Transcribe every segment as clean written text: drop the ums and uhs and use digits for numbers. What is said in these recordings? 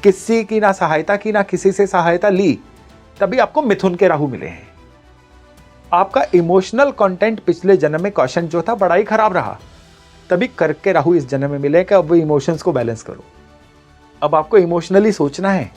किसी की ना सहायता की, ना किसी से सहायता ली, तभी आपको मिथुन के राहु मिले हैं। आपका इमोशनल कंटेंट पिछले जन्म में क्वेश्चन जो था बड़ा ही खराब रहा, तभी कर्क के राहु इस जन्म में मिले कि अब वो इमोशंस को बैलेंस करो। अब आपको इमोशनली सोचना है।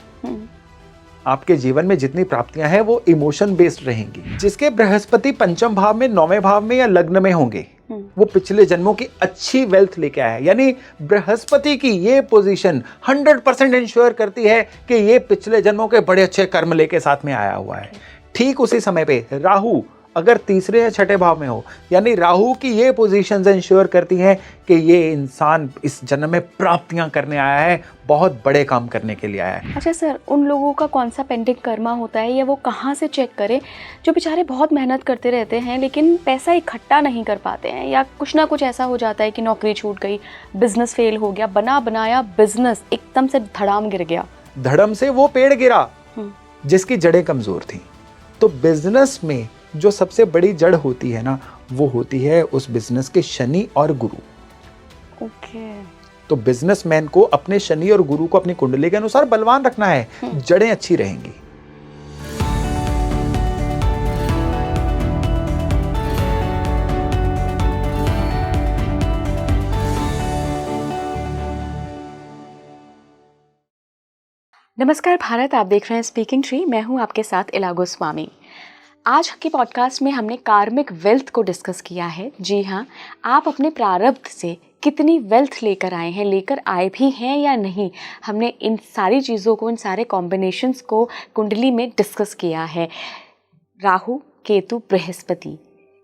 आपके जीवन में जितनी प्राप्तियां हैं वो इमोशन बेस्ड रहेंगी। जिसके बृहस्पति पंचम भाव में, 9वें भाव में या लग्न में होंगे, वो पिछले जन्मों की अच्छी वेल्थ लेके आया है। यानी बृहस्पति की ये पोजीशन 100% इंश्योर करती है कि ये पिछले जन्मों के बड़े अच्छे कर्म लेके साथ में आया हुआ है। ठीक उसी समय पे राहु अगर तीसरे या छठे भाव में हो, यानी राहु की ये पोजीशंस इंश्योर करती हैं कि ये इंसान इस जन्म में प्राप्तियां करने आया है, बहुत बड़े काम करने के लिए आया है। अच्छा सर, उन लोगों का कौन सा पेंडिंग कर्मा होता है, या वो कहाँ से चेक करें जो बेचारे बहुत मेहनत करते रहते हैं लेकिन पैसा इकट्ठा नहीं कर पाते हैं, या कुछ ना कुछ ऐसा हो जाता है कि नौकरी छूट गई, बिजनेस फेल हो गया, बना बनाया बिजनेस एकदम से धड़ाम गिर गया। धड़म से वो पेड़ गिरा जिसकी जड़ें कमजोर थी। तो बिजनेस में जो सबसे बड़ी जड़ होती है ना, वो होती है उस बिजनेस के शनि और गुरु। ओके। तो बिजनेसमैन को अपने शनि और गुरु को अपनी कुंडली के अनुसार बलवान रखना है, जड़ें अच्छी रहेंगी। नमस्कार भारत, आप देख रहे हैं स्पीकिंग ट्री। मैं हूं आपके साथ इला गोस्वामी। आज के पॉडकास्ट में हमने कार्मिक वेल्थ को डिस्कस किया है। जी हाँ, आप अपने प्रारब्ध से कितनी वेल्थ लेकर आए हैं, लेकर आए भी हैं या नहीं, हमने इन सारी चीज़ों को, इन सारे कॉम्बिनेशंस को कुंडली में डिस्कस किया है। राहु, केतु, बृहस्पति,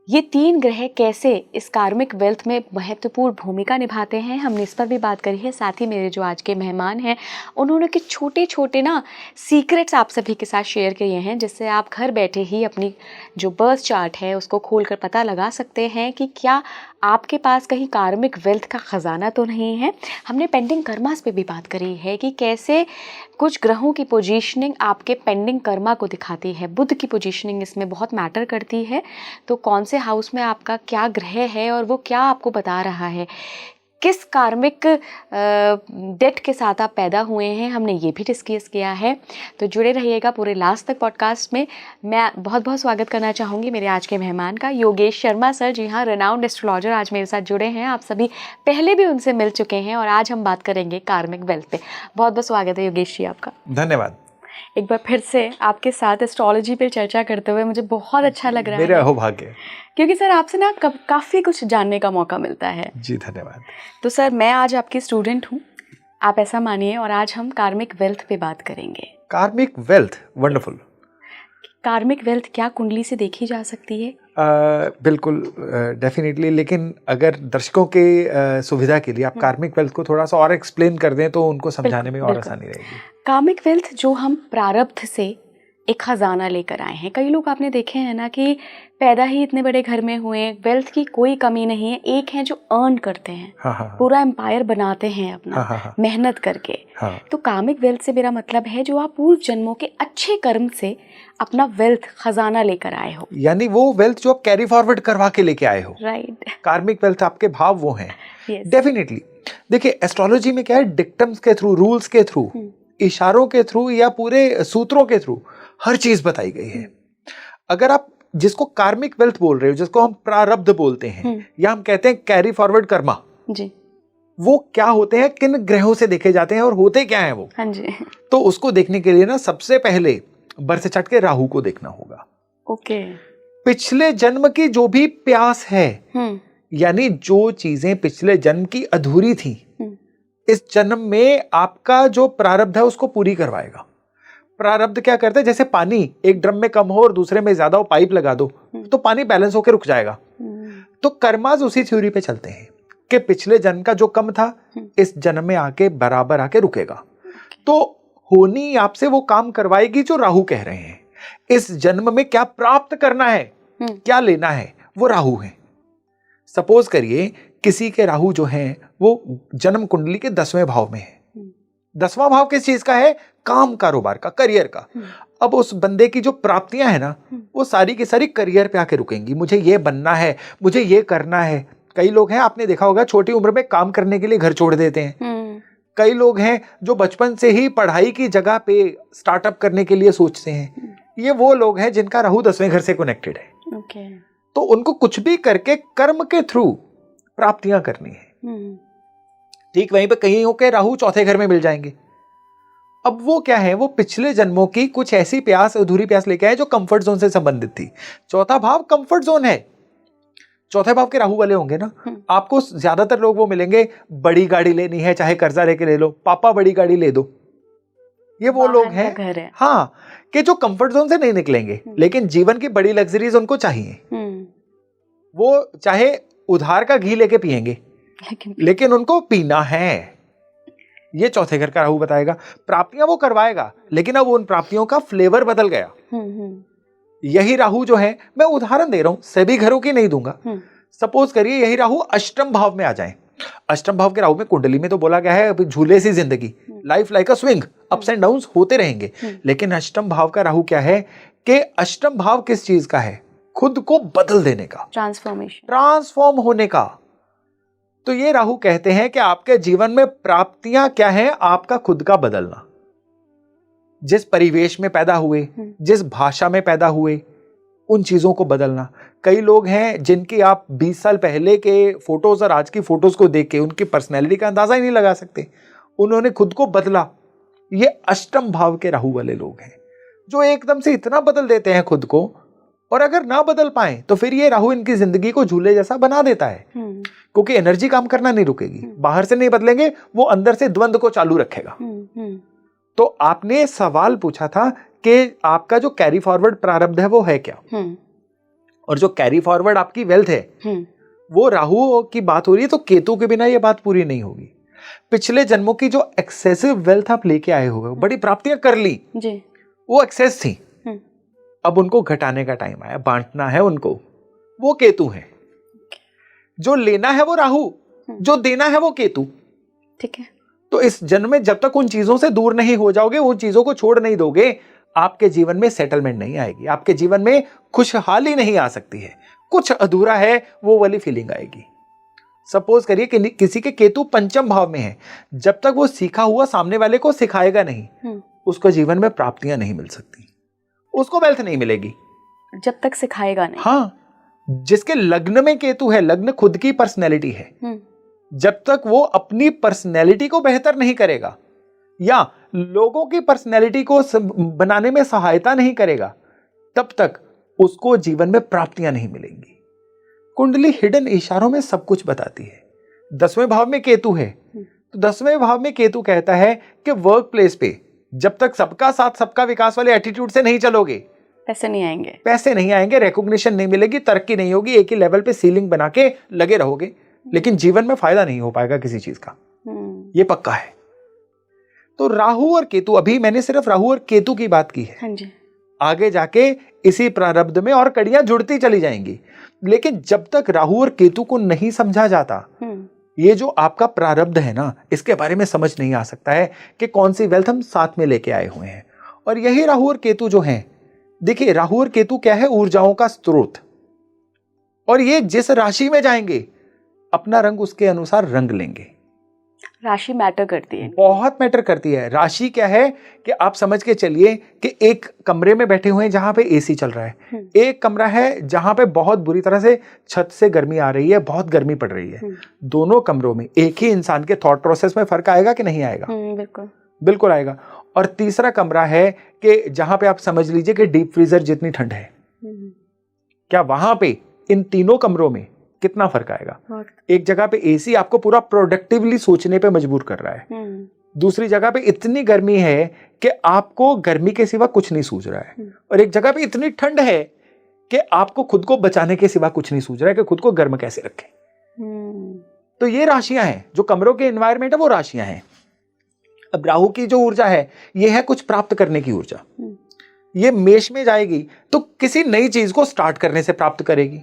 ये तीन ग्रह कैसे इस कार्मिक वेल्थ में महत्वपूर्ण भूमिका निभाते हैं, हमने इस पर भी बात करी है। साथ ही मेरे जो आज के मेहमान हैं, उन्होंने कुछ छोटे छोटे सीक्रेट्स आप सभी के साथ शेयर किए हैं, जिससे आप घर बैठे ही अपनी जो बर्थ चार्ट है उसको खोलकर पता लगा सकते हैं कि क्या आपके पास कहीं कार्मिक वेल्थ का ख़जाना तो नहीं है। हमने पेंडिंग कर्मास पे भी बात करी है कि कैसे कुछ ग्रहों की पोजीशनिंग आपके पेंडिंग कर्मा को दिखाती है। बुध की पोजीशनिंग इसमें बहुत मैटर करती है। तो कौन से हाउस में आपका क्या ग्रह है और वो क्या आपको बता रहा है, किस कार्मिक डेट के साथ आप पैदा हुए हैं, हमने ये भी डिस्कस किया है। तो जुड़े रहिएगा पूरे लास्ट तक पॉडकास्ट में। मैं बहुत बहुत स्वागत करना चाहूँगी मेरे आज के मेहमान का, योगेश शर्मा सर। जी हाँ, रेनाउंड एस्ट्रोलॉजर आज मेरे साथ जुड़े हैं। आप सभी पहले भी उनसे मिल चुके हैं और आज हम बात करेंगे कार्मिक वेल्थ पे। बहुत बहुत स्वागत है योगेश जी आपका। धन्यवाद। एक बार फिर से आपके साथ एस्ट्रोलॉजी पे चर्चा करते हुए मुझे बहुत अच्छा लग रहा है। मेरा अहोभाग्य, क्योंकि सर आपसे काफ़ी कुछ जानने का मौका मिलता है। जी धन्यवाद। तो सर, मैं आज आपकी स्टूडेंट हूँ, आप ऐसा मानिए, और आज हम कार्मिक वेल्थ पे बात करेंगे। कार्मिक वेल्थ, वंडरफुल। कार्मिक वेल्थ क्या कुंडली से देखी जा सकती है? बिल्कुल, डेफिनेटली। लेकिन अगर दर्शकों के सुविधा के लिए आप कार्मिक वेल्थ को थोड़ा सा और एक्सप्लेन कर दें तो उनको समझाने में और आसानी रहेगी। कार्मिक वेल्थ जो हम प्रारब्ध से एक खजाना लेकर आए हैं। कई लोग आपने देखे हैं ना कि पैदा ही इतने बड़े घर में हुए, वेल्थ की कोई कमी नहीं है। एक है जो अर्न करते हैं, पूरा एम्पायर बनाते हैं अपना मेहनत करके। तो कार्मिक वेल्थ से मेरा मतलब है जो आप पूर्व जन्मों के अच्छे कर्म से अपना वेल्थ खजाना लेकर आए हो, यानी वो वेल्थ जो आप कैरी फॉरवर्ड करवा के लेके आए हो। राइट। कार्मिक वेल्थ आपके भाव वो हैं। डेफिनेटली। देखिए, एस्ट्रोलॉजी में क्या है, डिक्टम्स के थ्रू, रूल्स के थ्रू, इशारों के थ्रू या पूरे सूत्रों के थ्रू हर चीज बताई गई है। अगर आप जिसको कार्मिक वेल्थ बोल रहे हो, जिसको हम प्रारब्ध बोलते हैं या हम कहते हैं कैरी फॉरवर्ड कर्मा जी, वो क्या होते हैं, किन ग्रहों से देखे जाते हैं और होते क्या हैं वो? हाँ जी। तो उसको देखने के लिए ना सबसे पहले बर्थ चार्ट के राहु को देखना होगा। ओके। पिछले जन्म की जो भी प्यास है, यानी जो चीजें पिछले जन्म की अधूरी थी, इस जन्म में आपका जो प्रारब्ध है उसको पूरी करवाएगा। प्रारब्ध क्या करते हैं, जैसे पानी एक ड्रम में कम हो और दूसरे में ज्यादा हो, पाइप लगा दो तो पानी बैलेंस होकर रुक जाएगा। तो कर्माज उसी थ्योरी पे चलते हैं कि पिछले जन्म का जो कम था इस जन्म में आके बराबर आके रुकेगा। तो होनी आपसे वो काम करवाएगी जो राहु कह रहे हैं। इस जन्म में क्या प्राप्त करना है, क्या लेना है, वो राहु है। सपोज करिए किसी के राहु जो हैं वो जन्म कुंडली के 10वें भाव में है। 10वां भाव किस चीज का है? काम, कारोबार का, करियर का। अब उस बंदे की जो प्राप्तियां है ना, वो सारी की सारी करियर पे आके रुकेंगी। मुझे ये बनना है, मुझे ये करना है। कई लोग हैं, आपने देखा होगा, छोटी उम्र में काम करने के लिए घर छोड़ देते हैं, कई लोग हैं जो बचपन से ही पढ़ाई की जगह पे स्टार्टअप करने के लिए सोचते हैं। ये वो लोग हैं जिनका राहु 10वें घर से कनेक्टेड है। ओके। तो उनको कुछ भी करके कर्म के थ्रू प्राप्तियां करनी है। ठीक वहीं पे कहीं होके राहु 4थे घर में मिल जाएंगे। अब वो क्या है, वो पिछले जन्मों की कुछ ऐसी प्यास, अधूरी प्यास लेके आए जो कंफर्ट जोन से संबंधित थी। 4था भाव कंफर्ट जोन है। 4थे भाव के राहु वाले होंगे ना, आपको ज्यादातर लोग वो मिलेंगे, बड़ी गाड़ी लेनी है चाहे कर्जा लेके ले लो, पापा बड़ी गाड़ी ले दो। ये वो लोग हैं हाँ, कि जो कंफर्ट जोन से नहीं निकलेंगे, लेकिन जीवन की बड़ी लग्जरीज उनको चाहिए। वो चाहे उधार का घी लेके पिएंगे, लेकिन उनको पीना है। ये 4थे घर का राहु बताएगा। प्राप्तियां वो करवाएगा, लेकिन अब उन प्राप्तियों का फ्लेवर बदल गया। यही राहु जो है, मैं उदाहरण दे रहा हूं, सभी घरों की नहीं दूंगा। सपोज करिए यही राहु अष्टम भाव में आ जाए। अष्टम भाव के राहु में कुंडली में तो बोला गया है अभी झूले सी जिंदगी, life like a swing, ups and downs होते रहेंगे। लेकिन अष्टम भाव का राहु क्या है कि अष्टम भाव किस चीज का है? खुद को बदल देने का, ट्रांसफॉर्म होने का। तो ये राहु कहते हैं कि आपके जीवन में प्राप्तियां क्या है? आपका खुद का बदलना। जिस परिवेश में पैदा हुए, जिस भाषा में पैदा हुए, उन चीजों को बदलना। कई लोग हैं जिनकी आप 20 साल पहले के फोटोज और आज की फोटोज को देख के उनकी पर्सनैलिटी का अंदाजा ही नहीं लगा सकते। उन्होंने खुद को बदला। ये अष्टम भाव के राहु वाले लोग हैं जो एकदम से इतना बदल देते हैं खुद को, और अगर ना बदल पाए तो फिर ये राहु इनकी जिंदगी को झूले जैसा बना देता है, क्योंकि एनर्जी काम करना नहीं रुकेगी। बाहर से नहीं बदलेंगे, वो अंदर से द्वंद को चालू रखेगा। तो आपने सवाल पूछा था कि आपका जो कैरी फॉरवर्ड प्रारब्ध है वो है क्या, और जो कैरी फॉरवर्ड आपकी वेल्थ है वो राहु की बात हो रही है। तो केतु के बिना ये बात पूरी नहीं होगी। पिछले जन्मों की जो एक्सेसिव वेल्थ आप लेके आए हो, बड़ी प्राप्तियां कर ली जी, वो एक्सेस थी। अब उनको घटाने का टाइम आया, बांटना है उनको। वो केतु है। जो लेना है वो राहु, जो देना है वो केतु। ठीक है। तो इस जन्म में जब तक उन चीजों से दूर नहीं हो जाओगे, उन चीजों को छोड़ नहीं दोगे, आपके जीवन में सेटलमेंट नहीं आएगी, आपके जीवन में खुशहाली नहीं आ सकती है। कुछ अधूरा है, वो वाली फीलिंग आएगी। सपोज करिए कि किसी के केतु पंचम भाव में है, जब तक वो सीखा हुआ सामने वाले को सिखाएगा नहीं, उसको जीवन में प्राप्तियां नहीं मिल सकती, उसको वेल्थ नहीं मिलेगी जब तक सिखाएगा नहीं। हाँ, जिसके लग्न में केतु है, लग्न खुद की पर्सनैलिटी है, जब तक वो अपनी पर्सनैलिटी को बेहतर नहीं करेगा या लोगों की पर्सनैलिटी को बनाने में सहायता नहीं करेगा, तब तक उसको जीवन में प्राप्तियां नहीं मिलेंगी। कुंडली हिडन इशारों में सब कुछ बताती है। 10वें भाव में केतु है, तो 10वें भाव में केतु कहता है कि वर्क प्लेस पे जब तक सबका साथ सबका विकास वाले एटीट्यूड से नहीं चलोगे, पैसे नहीं आएंगे, पैसे नहीं आएंगे, रिकॉग्निशन नहीं मिलेगी, तरक्की नहीं होगी, एक ही लेवल पे सीलिंग बना के लगे रहोगे, लेकिन जीवन में फायदा नहीं हो पाएगा किसी चीज का। ये पक्का है। तो राहु और केतु, अभी मैंने सिर्फ राहु और केतु की बात की है। हाँ जी। आगे जाके इसी प्रारब्ध में और कड़ियां जुड़ती चली जाएंगी, लेकिन जब तक राहु और केतु को नहीं समझा जाता, ये जो आपका प्रारब्ध है ना, इसके बारे में समझ नहीं आ सकता है कि कौन सी वेल्थ हम साथ में लेके आए हुए हैं। और यही राहु और केतु जो हैं, देखिए राहु और केतु क्या है? ऊर्जाओं का स्रोत। और ये जिस राशि में जाएंगे, अपना रंग उसके अनुसार रंग लेंगे। राशि मैटर करती है, बहुत मैटर करती है। राशि क्या है कि आप समझ के चलिए कि एक कमरे में बैठे हुए हैं जहां पे एसी चल रहा है, एक कमरा है जहां पे बहुत बुरी तरह से छत से गर्मी आ रही है, बहुत गर्मी पड़ रही है। दोनों कमरों में एक ही इंसान के थॉट प्रोसेस में फर्क आएगा कि नहीं आएगा? बिल्कुल बिल्कुल आएगा। और तीसरा कमरा है कि जहां पे आप समझ लीजिए कि डीप फ्रीजर जितनी ठंड है, क्या वहां पे इन तीनों कमरों में कितना फर्क आएगा? एक जगह पे एसी आपको पूरा प्रोडक्टिवली सोचने पे मजबूर कर रहा है, दूसरी जगह पे इतनी गर्मी है कि आपको गर्मी के सिवा कुछ नहीं सूझ रहा है, और एक जगह पे इतनी ठंड है कि आपको खुद को बचाने के सिवा कुछ नहीं सूझ रहा है कि खुद को गर्म कैसे रखें। तो ये राशियां हैं, जो कमरों के एनवायरमेंट है वो राशियां हैं। अब राहु की जो ऊर्जा है, ये है कुछ प्राप्त करने की ऊर्जा। ये मेष में जाएगी तो किसी नई चीज को स्टार्ट करने से प्राप्त करेगी।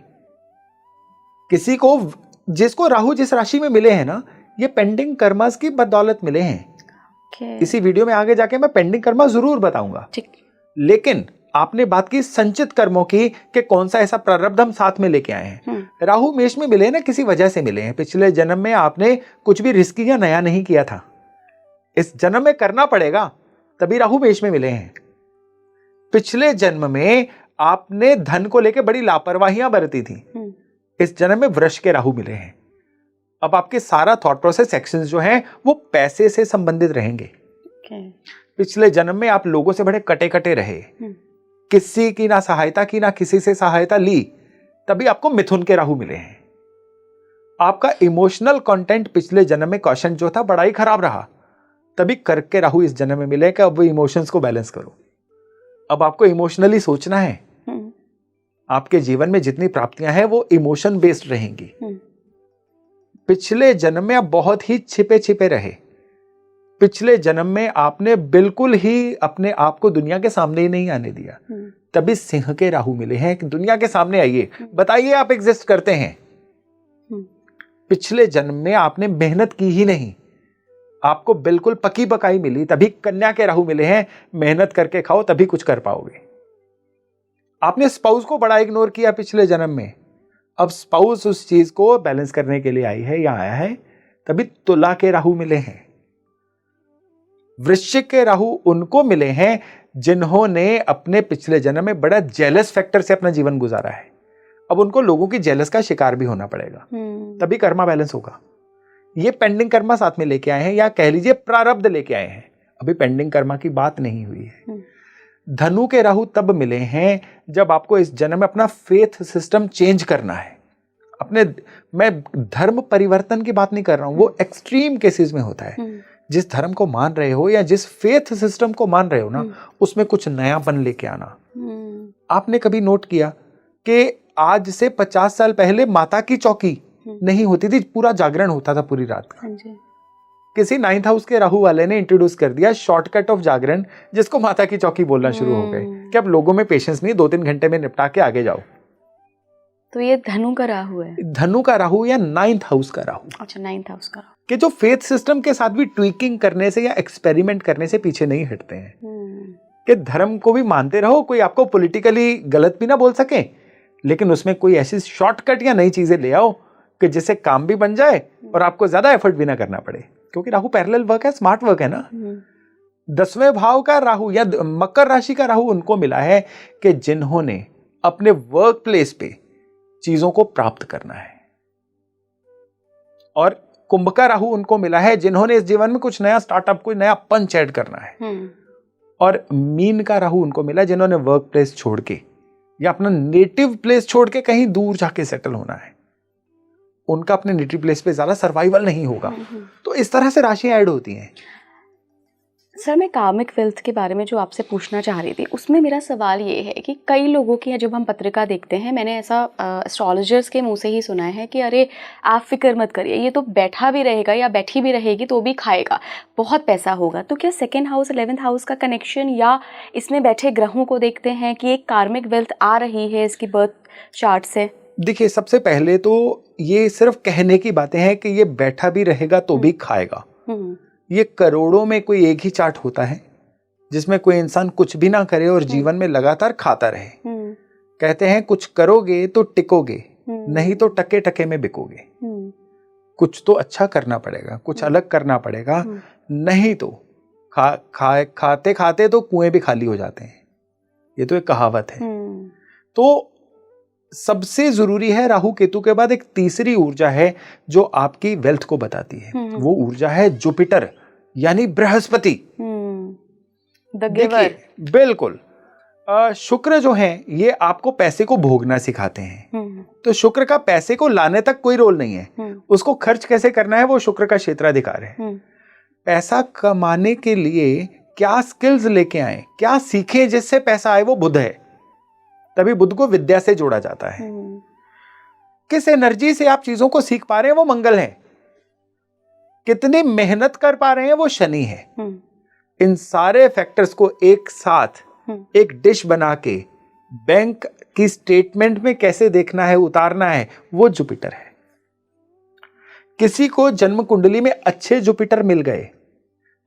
किसी को, जिसको राहु जिस राशि में मिले हैं ना, ये पेंडिंग कर्मास की बदौलत मिले हैं। इसी वीडियो में आगे जाके मैं पेंडिंग कर्मा जरूर बताऊंगा। लेकिन आपने बात की संचित कर्मों की कि कौन सा ऐसा प्रारब्ध हम साथ में लेके आए हैं। राहु मेष में मिले ना, किसी वजह से मिले हैं। पिछले जन्म में आपने कुछ भी रिस्की या नया नहीं किया था, इस जन्म में करना पड़ेगा, तभी राहु मेष में मिले हैं। पिछले जन्म में आपने धन को लेकर बड़ी लापरवाहियां बरती थी, इस जन्म में वृष के राहु मिले हैं। अब आपके सारा थॉट प्रोसेस एक्शंस जो हैं वो पैसे से संबंधित रहेंगे। पिछले जन्म में आप लोगों से बड़े कटे कटे रहे, किसी की ना सहायता की, ना किसी से सहायता ली, तभी आपको मिथुन के राहु मिले हैं। आपका इमोशनल कंटेंट पिछले जन्म में क्वेश्चन जो था बड़ा ही खराब रहा, तभी कर्क के राहु इस जन्म में मिले कि अब वो इमोशंस को बैलेंस करो। अब आपको इमोशनली सोचना है। आपके जीवन में जितनी प्राप्तियां हैं वो इमोशन बेस्ड रहेंगी। पिछले जन्म में आप बहुत ही छिपे छिपे रहे। पिछले जन्म में आपने बिल्कुल ही अपने आप को दुनिया के सामने ही नहीं आने दिया, तभी सिंह के राहु मिले हैं कि दुनिया के सामने आइए, बताइए आप एग्जिस्ट करते हैं। पिछले जन्म में आपने मेहनत की ही नहीं, आपको बिल्कुल पकी पकाई मिली, तभी कन्या के राहु मिले हैं। मेहनत करके खाओ तभी कुछ कर पाओगे। आपने स्पाउस को बड़ा इग्नोर किया पिछले जन्म में, अब स्पाउस उस चीज को बैलेंस करने के लिए आई है या आया है, तभी तुला के राहु मिले हैं। वृश्चिक के राहु उनको मिले हैं जिन्होंने अपने पिछले जन्म में बड़ा जेलस फैक्टर से अपना जीवन गुजारा है। अब उनको लोगों की जेलस का शिकार भी होना पड़ेगा, तभी कर्मा बैलेंस होगा। ये पेंडिंग कर्मा साथ में लेके आए हैं, या कह लीजिए प्रारब्ध लेके आए हैं, अभी पेंडिंग कर्मा की बात नहीं हुई है। धनु के राहु तब मिले हैं जब आपको इस जन्म में अपना फेथ सिस्टम चेंज करना है। अपने, मैं धर्म परिवर्तन की बात नहीं कर रहा हूं, वो एक्सट्रीम केसेस में होता है। जिस धर्म को मान रहे हो या जिस फेथ सिस्टम को मान रहे हो ना, उसमें कुछ नयापन लेके आना। आपने कभी नोट किया कि आज से 50 साल पहले माता की चौकी नहीं होती थी, पूरा जागरण होता था पूरी रात का। किसी 9th हाउस के राहु वाले ने इंट्रोड्यूस कर दिया शॉर्टकट ऑफ जागरण, जिसको माता की चौकी बोलना शुरू हो गए कि अब लोगों में पेशेंस नहीं, 2-3 घंटे में निपटा के आगे जाओ। तो ये धनु का राहु है, धनु का राहु या 9th हाउस का राहु। अच्छा, 9th हाउस का राहु कि जो फेथ सिस्टम के साथ भी ट्वीकिंग करने से या एक्सपेरिमेंट करने से पीछे नहीं हटते हैं। कि धर्म को भी मानते रहो, कोई आपको पॉलिटिकली गलत भी ना बोल सके, लेकिन उसमें कोई ऐसी शॉर्टकट या नई चीजें ले आओ कि जिससे काम भी बन जाए और आपको ज्यादा एफर्ट भी ना करना पड़े, क्योंकि राहु पैरेलल वर्क है, स्मार्ट वर्क है ना। 10वें भाव का राहु या मकर राशि का राहु उनको मिला है कि जिन्होंने अपने वर्क प्लेस पे चीजों को प्राप्त करना है, और कुंभ का राहु उनको मिला है जिन्होंने इस जीवन में कुछ नया स्टार्टअप, कोई नया पंच ऐड करना है। और मीन का राहु उनको मिला जिन्होंने वर्क प्लेस छोड़ के या अपना नेटिव प्लेस छोड़ के कहीं दूर जाके सेटल होना है। उनका अपने नेटिव प्लेस पे ज्यादा सर्वाइवल नहीं होगा। तो इस तरह से राशियां ऐड होती हैं। सर, मैं कार्मिक वेल्थ के बारे में जो आपसे पूछना चाह रही थी, उसमें मेरा सवाल ये है कि कई लोगों की जब हम पत्रिका देखते हैं, मैंने ऐसा एस्ट्रोलॉजर्स के मुंह से ही सुना है कि अरे आप फिक्र मत करिए, ये तो बैठा भी रहेगा या बैठी भी रहेगी तो भी खाएगा, बहुत पैसा होगा। तो क्या 2nd हाउस 11th हाउस का कनेक्शन या इसमें बैठे ग्रहों को देखते हैं कि एक कार्मिक वेल्थ आ रही है इसकी बर्थ चार्ट से? देखिए, सबसे पहले तो ये सिर्फ कहने की बातें हैं कि ये बैठा भी रहेगा तो भी खाएगा। ये करोड़ों में कोई एक ही चार्ट होता है जिसमें कोई इंसान कुछ भी ना करे और जीवन में लगातार खाता रहे। कहते हैं कुछ करोगे तो टिकोगे, नहीं तो टके टके में बिकोगे। कुछ तो अच्छा करना पड़ेगा, कुछ अलग करना पड़ेगा, नहीं तो खाते खाते तो कुएं भी खाली हो जाते हैं। ये तो एक कहावत है। तो सबसे जरूरी है, राहु केतु के बाद एक तीसरी ऊर्जा है जो आपकी वेल्थ को बताती है। वो ऊर्जा है जुपिटर यानी बृहस्पति। देखिए, बिल्कुल शुक्र जो है ये आपको पैसे को भोगना सिखाते हैं। तो शुक्र का पैसे को लाने तक कोई रोल नहीं है, उसको खर्च कैसे करना है वो शुक्र का क्षेत्राधिकार है। पैसा कमाने के लिए क्या स्किल्स लेके आए, क्या सीखें जिससे पैसा आए, वो बुध है। तभी बुध को विद्या से जोड़ा जाता है। किस एनर्जी से आप चीजों को सीख पा रहे हैं वो मंगल है। कितनी मेहनत कर पा रहे हैं वो शनि है। इन सारे फैक्टर्स को एक साथ एक डिश बना के बैंक की स्टेटमेंट में कैसे देखना है, उतारना है, वो जुपिटर है। किसी को जन्म कुंडली में अच्छे जुपिटर मिल गए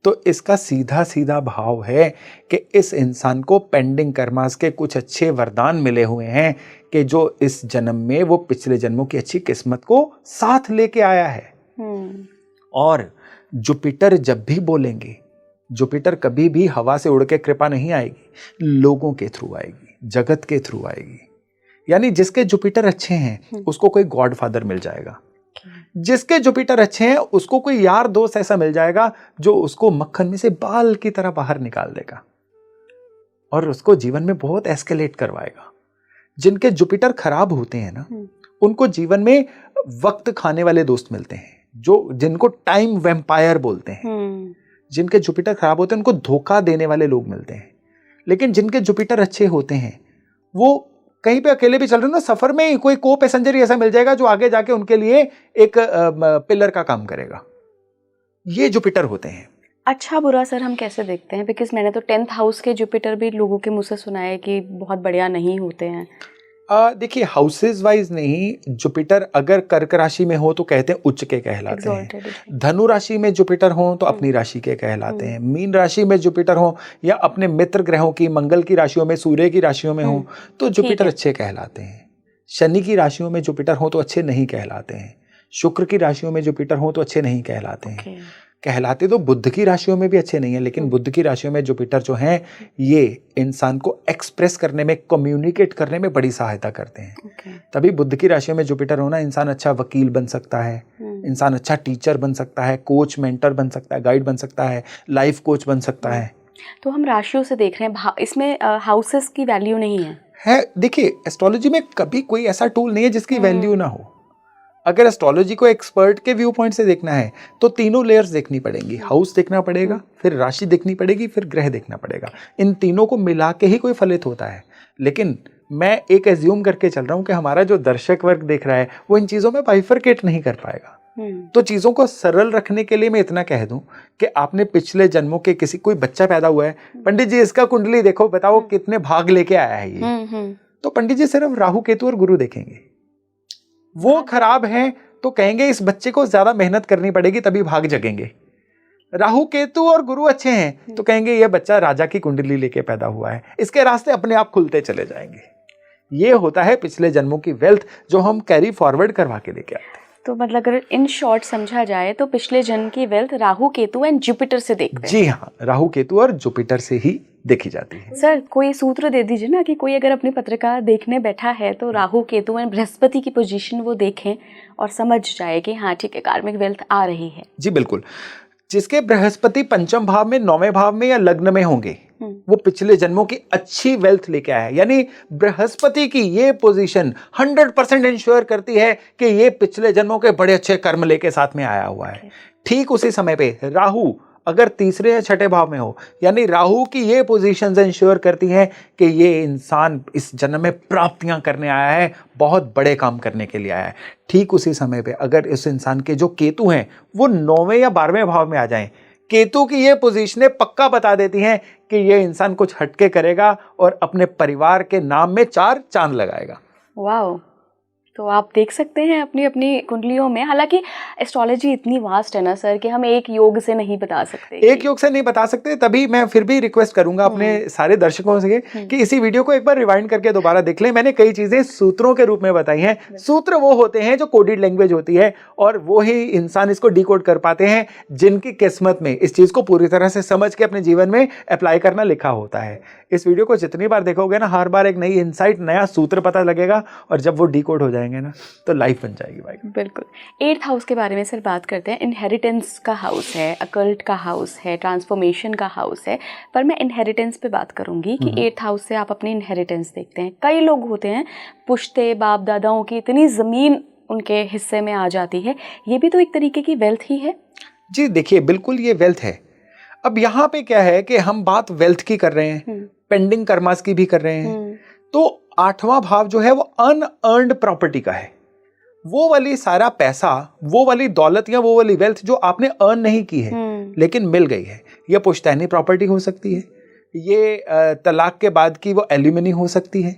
तो इसका सीधा सीधा भाव है कि इस इंसान को पेंडिंग कर्मास के कुछ अच्छे वरदान मिले हुए हैं कि जो इस जन्म में वो पिछले जन्मों की अच्छी किस्मत को साथ लेके आया है। और जुपिटर जब भी बोलेंगे, जुपिटर कभी भी हवा से उड़ के कृपा नहीं आएगी, लोगों के थ्रू आएगी, जगत के थ्रू आएगी। यानी जिसके जुपिटर अच्छे हैं उसको कोई गॉडफादर मिल जाएगा, जिसके जुपिटर अच्छे हैं उसको कोई यार दोस्त ऐसा मिल जाएगा जो उसको मक्खन में से बाल की तरह बाहर निकाल देगा और उसको जीवन में बहुत एस्केलेट करवाएगा। जिनके जुपिटर खराब होते हैं ना, उनको जीवन में वक्त खाने वाले दोस्त मिलते हैं, जिनको टाइम वैम्पायर बोलते हैं। जिनके जुपिटर खराब होते हैं उनको धोखा देने वाले लोग मिलते हैं। लेकिन जिनके जुपिटर अच्छे होते हैं वो कहीं पे अकेले भी चल रहे हो ना, सफर में कोई को पैसेंजर ऐसा मिल जाएगा जो आगे जाके उनके लिए एक पिलर का काम करेगा। ये जुपिटर होते हैं। अच्छा बुरा सर हम कैसे देखते हैं? बिकॉज मैंने तो 10th हाउस के जुपिटर भी लोगों के मुंह से सुना है कि बहुत बढ़िया नहीं होते हैं। देखिए हाउसेज वाइज नहीं, जुपिटर अगर कर्क राशि में हो तो कहते हैं उच्च के कहलाते हैं, धनु राशि में जुपिटर हो तो अपनी राशि के कहलाते हैं, मीन राशि में जुपिटर हो या अपने मित्र ग्रहों की, मंगल की राशियों में, सूर्य की राशियों में हो तो जुपिटर अच्छे कहलाते हैं। शनि की राशियों में जुपिटर हो तो अच्छे नहीं कहलाते हैं, शुक्र की राशियों में जुपिटर हो तो अच्छे नहीं कहलाते हैं। कहलाते तो बुध की राशियों में भी अच्छे नहीं है, लेकिन बुध की राशियों में जुपिटर जो हैं ये इंसान को एक्सप्रेस करने में, कम्युनिकेट करने में बड़ी सहायता करते हैं। तभी बुध की राशियों में जुपिटर होना, इंसान अच्छा वकील बन सकता है, इंसान अच्छा टीचर बन सकता है, कोच मेंटर बन सकता है, गाइड बन सकता है, लाइफ कोच बन सकता है। तो हम राशियों से देख रहे हैं, इसमें हाउसेस की वैल्यू नहीं है। देखिए एस्ट्रोलॉजी में कभी कोई ऐसा टूल नहीं है जिसकी वैल्यू ना हो। अगर एस्ट्रोलॉजी को एक्सपर्ट के व्यू पॉइंट से देखना है तो तीनों लेयर्स देखनी पड़ेंगी, हाउस देखना पड़ेगा, फिर राशि देखनी पड़ेगी, फिर ग्रह देखना पड़ेगा। इन तीनों को मिला के ही कोई फलित होता है। लेकिन मैं एक एज्यूम करके चल रहा हूं कि हमारा जो दर्शक वर्ग देख रहा है वो इन चीजों में बाइफरकेट नहीं कर पाएगा। तो चीजों को सरल रखने के लिए मैं इतना कह दूं कि आपने पिछले जन्मों के कोई बच्चा पैदा हुआ है, पंडित जी इसका कुंडली देखो, बताओ कितने भाग लेके आया है ये। तो पंडित जी सिर्फ राहु केतु और गुरु देखेंगे, वो खराब हैं तो कहेंगे इस बच्चे को ज्यादा मेहनत करनी पड़ेगी तभी भाग जगेंगे। राहु केतु और गुरु अच्छे हैं तो कहेंगे ये बच्चा राजा की कुंडली लेके पैदा हुआ है, इसके रास्ते अपने आप खुलते चले जाएंगे। ये होता है पिछले जन्मों की वेल्थ जो हम कैरी फॉरवर्ड करवा के लेके आते हैं। तो मतलब अगर इन शॉर्ट समझा जाए तो पिछले जन्म की wealth Rahu Ketu and Jupiter से देखते हैं। जी हाँ, राहु केतु और जुपिटर से ही देखी जाती है। सर कोई सूत्र दे दीजिए ना कि कोई अगर अपनी पत्रिका देखने बैठा है तो राहु केतु एंड बृहस्पति की पोजीशन वो देखें और समझ जाए कि हाँ ठीक है कार्मिक वेल्थ आ रही है। जी बिल्कुल, जिसके बृहस्पति पंचम भाव में, 9वें भाव में या लग्न में होंगे वो पिछले जन्मों की अच्छी वेल्थ लेके आया है। यानी बृहस्पति की ये पोजीशन 100% इंश्योर करती है कि ये पिछले जन्मों के बड़े अच्छे कर्म लेके साथ में आया हुआ है। ठीक उसी समय पे राहु अगर तीसरे या छठे भाव में हो, यानी राहु की ये पोजीशंस इंश्योर करती हैं कि ये इंसान इस जन्म में प्राप्तियां करने आया है, बहुत बड़े काम करने के लिए आया है। ठीक उसी समय पे अगर इस इंसान के जो केतु हैं वो 9वें या 12वें भाव में आ जाएं, केतु की ये पोजीशनें पक्का बता देती हैं कि ये इंसान कुछ हटके करेगा और अपने परिवार के नाम में 4 चांद लगाएगा। वाह, तो आप देख सकते हैं अपनी अपनी कुंडलियों में। हालांकि एस्ट्रोलॉजी इतनी वास्ट है ना सर कि हम एक योग से नहीं बता सकते। एक योग से नहीं बता सकते, तभी मैं फिर भी रिक्वेस्ट करूंगा अपने सारे दर्शकों से कि इसी वीडियो को एक बार रिवाइंड करके दोबारा देख लें। मैंने कई चीजें सूत्रों के रूप में बताई हैं। सूत्र वो होते हैं जो कोडेड लैंग्वेज होती है और वो ही इंसान इसको डिकोड कर पाते हैं जिनकी किस्मत में इस चीज को पूरी तरह से समझ के अपने जीवन में अप्लाई करना लिखा होता है। इस वीडियो को जितनी बार देखोगे ना, हर बार एक नई इंसाइट, नया सूत्र पता लगेगा और जब वो डिकोड हो जाएंगे ना तो लाइफ बन जाएगी भाई। बिल्कुल। 8th हाउस के बारे में सर बात करते हैं। इनहेरिटेंस का हाउस है, अकल्ट का हाउस है, ट्रांसफॉर्मेशन का हाउस है, पर मैं इनहेरिटेंस पे बात करूंगी कि 8th हाउस से आप अपनी इनहेरिटेंस देखते हैं। कई लोग होते हैं पुश्ते बाप दादाओं की इतनी ज़मीन उनके हिस्से में आ जाती है, ये भी तो एक तरीके की वेल्थ ही है। जी देखिए, बिल्कुल ये वेल्थ है। अब यहाँ पे क्या है कि हम बात वेल्थ की कर रहे हैं, पेंडिंग कर्मास की भी कर रहे हैं, तो 8वां भाव जो है वो अनअर्न्ड प्रॉपर्टी का है। वो वाली सारा पैसा, वो वाली दौलत या वो वाली वेल्थ जो आपने अर्न नहीं की है लेकिन मिल गई है। ये पुश्तैनी प्रॉपर्टी हो सकती है, ये तलाक के बाद की वो एल्यूमिनी हो सकती है,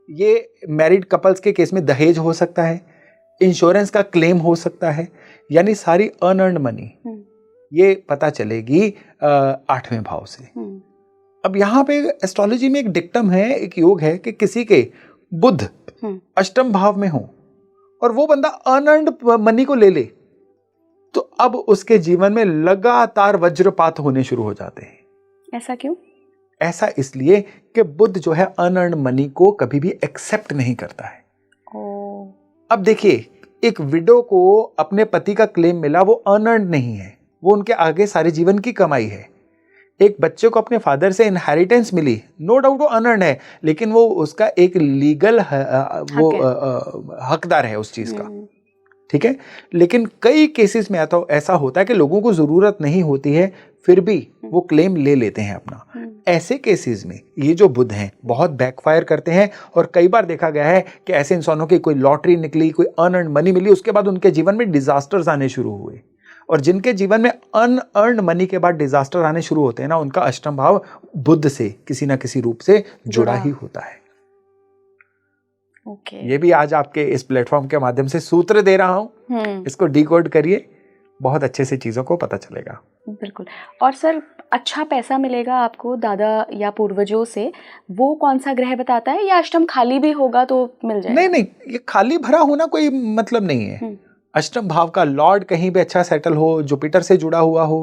ये मैरिड कपल्स के केस में दहेज हो सकता है, इंश्योरेंस का क्लेम हो सकता है। यानी सारी अनअर्न्ड मनी ये पता चलेगी 8वें भाव से। अब यहाँ पे एस्ट्रोलॉजी में एक डिक्टम है, एक योग है कि किसी के बुध अष्टम भाव में हो और वो बंदा अनअर्न्ड मनी को ले ले तो अब उसके जीवन में लगातार वज्रपात होने शुरू हो जाते हैं। ऐसा क्यों? ऐसा इसलिए कि बुध जो है अनअर्न्ड मनी को कभी भी एक्सेप्ट नहीं करता है। अब देखिए, एक विडो को अपने पति का क्लेम मिला, वो अनअर्न्ड नहीं है, वो उनके आगे सारे जीवन की कमाई है। एक बच्चे को अपने फादर से इनहेरिटेंस मिली, नो डाउट वो अनअर्न्ड है, लेकिन वो उसका एक लीगल हकदार है उस चीज का, ठीक है। लेकिन कई केसेस में ऐसा होता है कि लोगों को जरूरत नहीं होती है, फिर भी वो क्लेम ले लेते हैं अपना। ऐसे केसेस में ये जो बुध हैं बहुत बैकफायर करते हैं, और कई बार देखा गया है कि ऐसे इंसानों की कोई लॉटरी निकली, कोई अनअर्न्ड मनी मिली, उसके बाद उनके जीवन में डिजास्टर्स आने शुरू हुए। और जिनके जीवन में अनअर्न्ड मनी के बाद डिजास्टर आने शुरू होते हैं ना, उनका अष्टम भाव बुध से किसी ना किसी रूप से जुड़ा ही होता है। ये भी आज आपके इस प्लेटफॉर्म के माध्यम से सूत्र दे रहा हूं, इसको डिकोड करिए, बहुत अच्छे से चीजों को पता चलेगा। बिल्कुल। और सर, अच्छा पैसा मिलेगा आपको दादा या पूर्वजों से, वो कौन सा ग्रह बताता है, या अष्टम खाली भी होगा तो मिल जाएगा? नहीं, ये खाली भरा होना कोई मतलब नहीं है। अष्टम भाव का लॉर्ड कहीं पे अच्छा सेटल हो, जुपिटर से जुड़ा हुआ हो,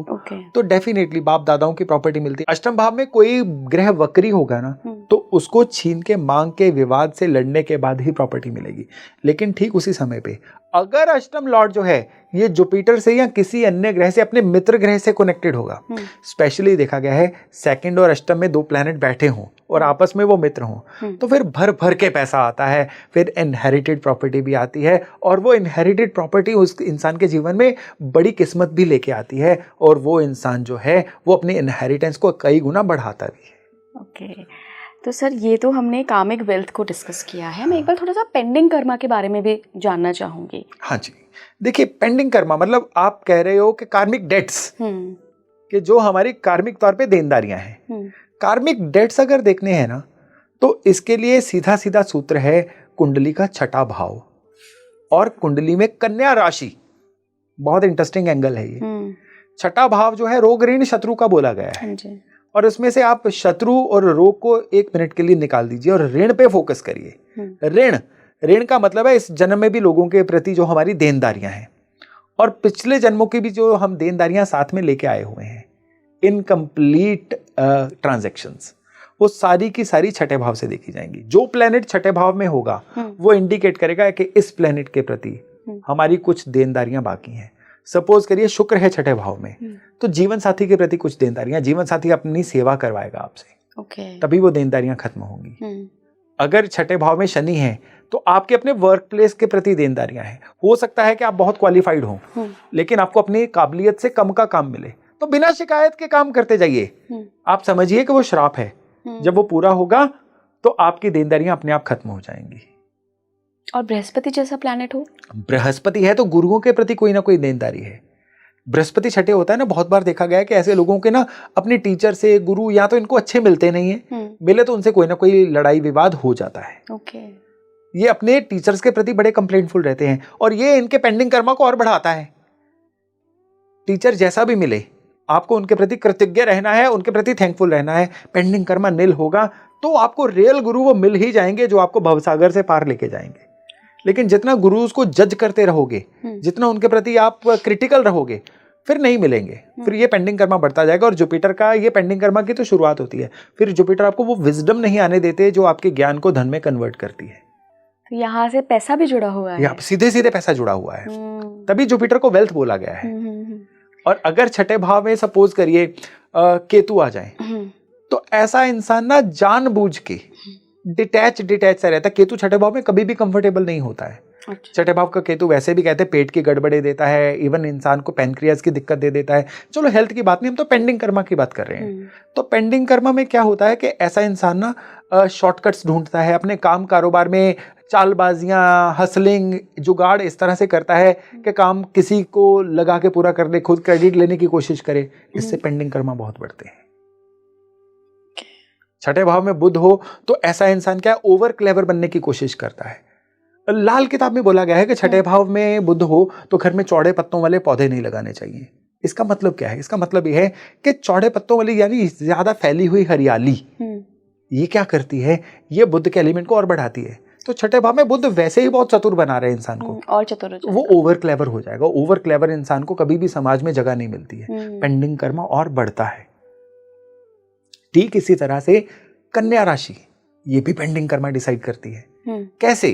तो डेफिनेटली बाप दादाओं की प्रॉपर्टी मिलती है। अष्टम भाव में कोई ग्रह वक्री होगा ना, तो उसको छीन के मांग के विवाद से लड़ने के बाद ही प्रॉपर्टी मिलेगी। लेकिन ठीक उसी समय पे अगर अष्टम लॉर्ड जो है ये जुपिटर से या किसी अन्य ग्रह से, अपने मित्र ग्रह से कनेक्टेड होगा, स्पेशली देखा गया है सेकंड और अष्टम में दो प्लैनेट बैठे हों और आपस में वो मित्र हों, तो फिर भर भर के पैसा आता है, फिर इनहेरिटेड प्रॉपर्टी भी आती है, और वो इनहेरिटेड प्रॉपर्टी उस इंसान के जीवन में बड़ी किस्मत भी लेके आती है, और वो इंसान जो है वो अपनी इनहेरिटेंस को कई गुना बढ़ाता भी है। ओके, तो सर ये तो हमने कामिक वेल्थ को डिस्कस किया है। मैं एक बार थोड़ा सा पेंडिंग कर्मा के बारे में भी जानना चाहूंगी। हाँ जी, देखिए पेंडिंग कर्मा मतलब आप कह रहे हो कि कार्मिक डेट्स, कि जो हमारी कार्मिक तौर पे देनदारियां हैं। कार्मिक डेट्स अगर देखने हैं ना, तो इसके लिए सीधा सीधा सूत्र है कुंडली का छठा भाव, और कुंडली में कन्या राशि, बहुत इंटरेस्टिंग एंगल है ये। छठा भाव जो है रोग ऋण शत्रु का बोला गया है, और इसमें से आप शत्रु और रोग को 1 मिनट के लिए निकाल दीजिए और ऋण पे फोकस करिए। ऋण का मतलब है इस जन्म में भी लोगों के प्रति जो हमारी देनदारियां हैं, और पिछले जन्मों की भी जो हम देनदारियां साथ में लेके आए हुए हैं, इनकम्प्लीट ट्रांजैक्शंस, वो सारी की सारी छठे भाव से देखी जाएंगी। जो प्लेनेट छठे भाव में होगा वो इंडिकेट करेगा कि इस प्लेनेट के प्रति हमारी कुछ देनदारियां बाकी हैं। सपोज करिए शुक्र है छठे भाव में, तो जीवन साथी के प्रति कुछ देनदारियां, जीवन साथी अपनी सेवा करवाएगा आपसे, तभी वो देनदारियां खत्म होंगी। अगर छठे भाव में शनि है, तो आपके अपने वर्क प्लेस के प्रति देनदारियां हैं। हो सकता है कि आप बहुत क्वालिफाइड हो, लेकिन आपको अपनी काबिलियत से कम का काम मिले, तो बिना शिकायत के काम करते जाइए। आप समझिए कि वो श्राप है, जब वो पूरा होगा तो आपकी देनदारियां अपने आप खत्म हो जाएंगी। और बृहस्पति जैसा प्लैनेट हो, बृहस्पति है तो गुरुओं के प्रति कोई ना कोई देनदारी है। बृहस्पति छठे होता है ना, बहुत बार देखा गया है कि ऐसे लोगों के ना अपने टीचर से, गुरु या तो इनको अच्छे मिलते नहीं है, मिले तो उनसे कोई ना कोई लड़ाई विवाद हो जाता है। ये अपने टीचर्स के प्रति बड़े कंप्लेंटफुल रहते हैं, और ये इनके पेंडिंग कर्मा को और बढ़ाता है। टीचर जैसा भी मिले, आपको उनके प्रति कृतज्ञ रहना है, उनके प्रति थैंकफुल रहना है। पेंडिंग कर्मा नील होगा तो आपको रियल गुरु वो मिल ही जाएंगे, जो आपको भवसागर से पार लेके जाएंगे। लेकिन जितना गुरुज को जज करते रहोगे, जितना उनके प्रति आप क्रिटिकल रहोगे, फिर नहीं मिलेंगे, फिर ये पेंडिंग कर्मा बढ़ता जाएगा। और जुपिटर का ये पेंडिंग कर्मा की तो शुरुआत होती है, फिर जुपिटर आपको वो विजडम नहीं आने देते जो आपके ज्ञान को धन में कन्वर्ट करती है। तो यहाँ से पैसा भी जुड़ा हुआ है, यहाँ सीधे सीधे पैसा जुड़ा हुआ है, तभी जुपिटर को वेल्थ बोला गया है। और अगर छठे भाव में सपोज करिए केतु आ जाए, तो ऐसा इंसान ना जानबूझ के डिटैच सा रहता है। केतु छठे भाव में कभी भी कंफर्टेबल नहीं होता है। छठे भाव का केतु वैसे भी कहते हैं पेट की गड़बड़े देता है, इवन इंसान को पैनक्रियाज की दिक्कत दे देता है। चलो हेल्थ की बात नहीं, हम तो पेंडिंग कर्मा की बात कर रहे हैं। तो पेंडिंग कर्मा में क्या होता है कि ऐसा इंसान ना शॉर्टकट्स ढूंढता है, अपने काम कारोबार में चालबाजियां, हसलिंग, जुगाड़ इस तरह से करता है कि काम किसी को लगा के पूरा कर दे, खुद क्रेडिट लेने की कोशिश करे। इससे पेंडिंग कर्मा बहुत बढ़ते हैं। छठे भाव में बुध हो तो ऐसा इंसान क्या ओवर क्लेवर बनने की कोशिश करता है। लाल किताब में बोला गया है कि छठे भाव में बुध हो तो घर में चौड़े पत्तों वाले पौधे नहीं लगाने चाहिए। इसका मतलब क्या है? इसका मतलब यह है कि चौड़े पत्तों वाली यानी ज्यादा फैली हुई हरियाली, ये क्या करती है? ये बुध के एलिमेंट को और बढ़ाती है। तो छठे भाव में बुध वैसे ही बहुत चतुर बना रहे हैं इंसान को, और चतुर हो जाएगा, वो ओवर क्लेवर हो जाएगा। ओवर क्लेवर इंसान को कभी भी समाज में जगह नहीं मिलती है, पेंडिंग कर्मा और बढ़ता है। ठीक इसी तरह से कन्या राशि, ये भी पेंडिंग कर्मा डिसाइड करती है। कैसे?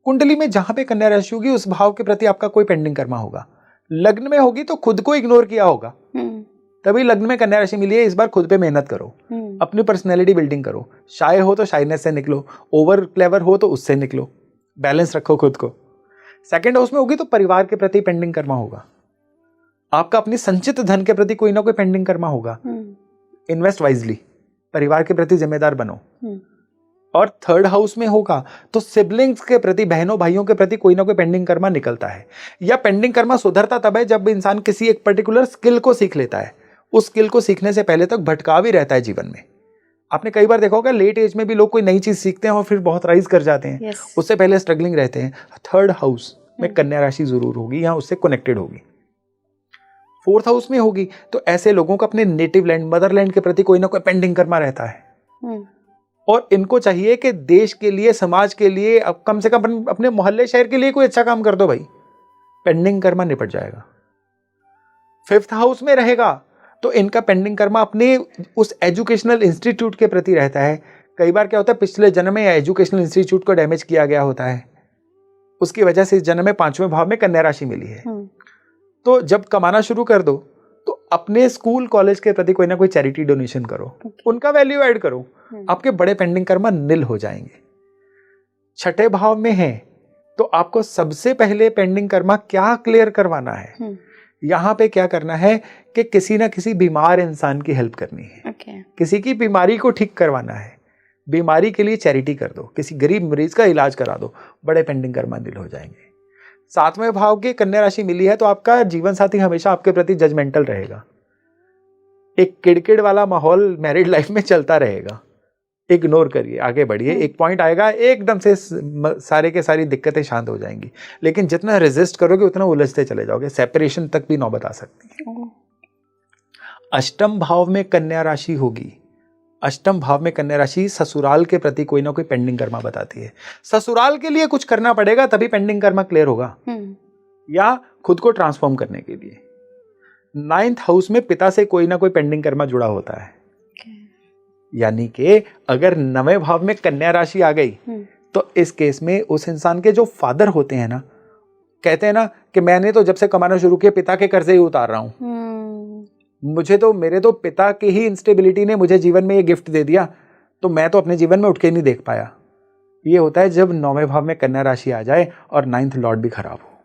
कुंडली में जहां पे कन्या राशि होगी उस भाव के प्रति आपका कोई पेंडिंग कर्मा होगा। लग्न में होगी तो खुद को इग्नोर किया होगा, तभी लग्न में कन्या राशि मिली है। इस बार खुद पे मेहनत करो, अपनी पर्सनैलिटी बिल्डिंग करो। शाय हो तो शाइनेस से निकलो, ओवर क्लेवर हो तो उससे निकलो, बैलेंस रखो खुद को। सेकंड हाउस में होगी तो परिवार के प्रति पेंडिंग कर्मा होगा, आपका अपनी संचित धन के प्रति कोई ना कोई पेंडिंग कर्मा होगा। इन्वेस्ट वाइजली, परिवार के प्रति जिम्मेदार बनो। और थर्ड हाउस में होगा तो सिबलिंग्स के प्रति, बहनों भाइयों के प्रति कोई ना कोई पेंडिंग कर्मा निकलता है। या पेंडिंग कर्मा सुधरता तब है जब इंसान किसी एक पर्टिकुलर स्किल को सीख लेता है। उस स्किल को सीखने से पहले तक भटकाव ही रहता है जीवन में। आपने कई बार देखा होगा लेट एज में भी लोग कोई नई चीज सीखते हैं और फिर बहुत राइज कर जाते हैं। उससे पहले स्ट्रगलिंग रहते हैं। थर्ड हाउस में कन्या राशि जरूर होगी या उससे कनेक्टेड होगी। फोर्थ हाउस में होगी तो ऐसे लोगों को अपने नेटिव लैंड, मदरलैंड के प्रति कोई ना कोई पेंडिंग कर्मा रहता है। और इनको चाहिए कि देश के लिए, समाज के लिए, अब कम से कम अपने मोहल्ले शहर के लिए कोई अच्छा काम कर दो भाई, पेंडिंग कर्मा निपट जाएगा। फिफ्थ हाउस में रहेगा तो इनका पेंडिंग कर्मा अपने उस एजुकेशनल इंस्टीट्यूट के प्रति रहता है। कई बार क्या होता है, पिछले जन्म में एजुकेशनल इंस्टीट्यूट को डैमेज किया गया होता है, उसकी वजह से इस जन्म में 5वें भाव में कन्या राशि मिली है। तो जब कमाना शुरू कर दो तो अपने स्कूल कॉलेज के प्रति कोई ना कोई चैरिटी डोनेशन करो, उनका वैल्यू ऐड करो, आपके बड़े पेंडिंग कर्मा निल हो जाएंगे। छठे भाव में है तो आपको सबसे पहले पेंडिंग कर्मा क्या क्लियर करवाना है? यहां पे क्या करना है कि किसी ना किसी बीमार इंसान की हेल्प करनी है। किसी की बीमारी को ठीक करवाना है, बीमारी के लिए चैरिटी कर दो, किसी गरीब मरीज का इलाज करा दो, बड़े पेंडिंग कर्मा निल हो जाएंगे। 7वें भाव की कन्या राशि मिली है तो आपका जीवन साथी हमेशा आपके प्रति जजमेंटल रहेगा। एक किड़किड़ वाला माहौल मैरिड लाइफ में चलता रहेगा। इग्नोर करिए, आगे बढ़िए। एक पॉइंट आएगा एकदम से सारे के सारी दिक्कतें शांत हो जाएंगी, लेकिन जितना रेजिस्ट करोगे उतना उलझते चले जाओगे, सेपरेशन तक भी नौबत आ सकती है। अष्टम भाव में कन्या राशि होगी। अष्टम भाव में कन्या राशि ससुराल के प्रति कोई ना कोई पेंडिंग कर्मा बताती है। ससुराल के लिए कुछ करना पड़ेगा तभी पेंडिंग कर्मा क्लियर होगा, या खुद को ट्रांसफॉर्म करने के लिए। 9th हाउस में पिता से कोई ना कोई पेंडिंग कर्मा जुड़ा होता है। यानी कि अगर 9वें भाव में कन्या राशि आ गई तो इस केस में उस इंसान के जो फादर होते हैं ना, कहते हैं ना कि मैंने तो जब से कमाना शुरू किया पिता के कर्जे ही उतार रहा हूं, मेरे तो पिता की ही इंस्टेबिलिटी ने मुझे जीवन में ये गिफ्ट दे दिया, तो मैं तो अपने जीवन में उठ के नहीं देख पाया। ये होता है जब 9वें भाव में कन्या राशि आ जाए और 9th लॉर्ड भी खराब हो।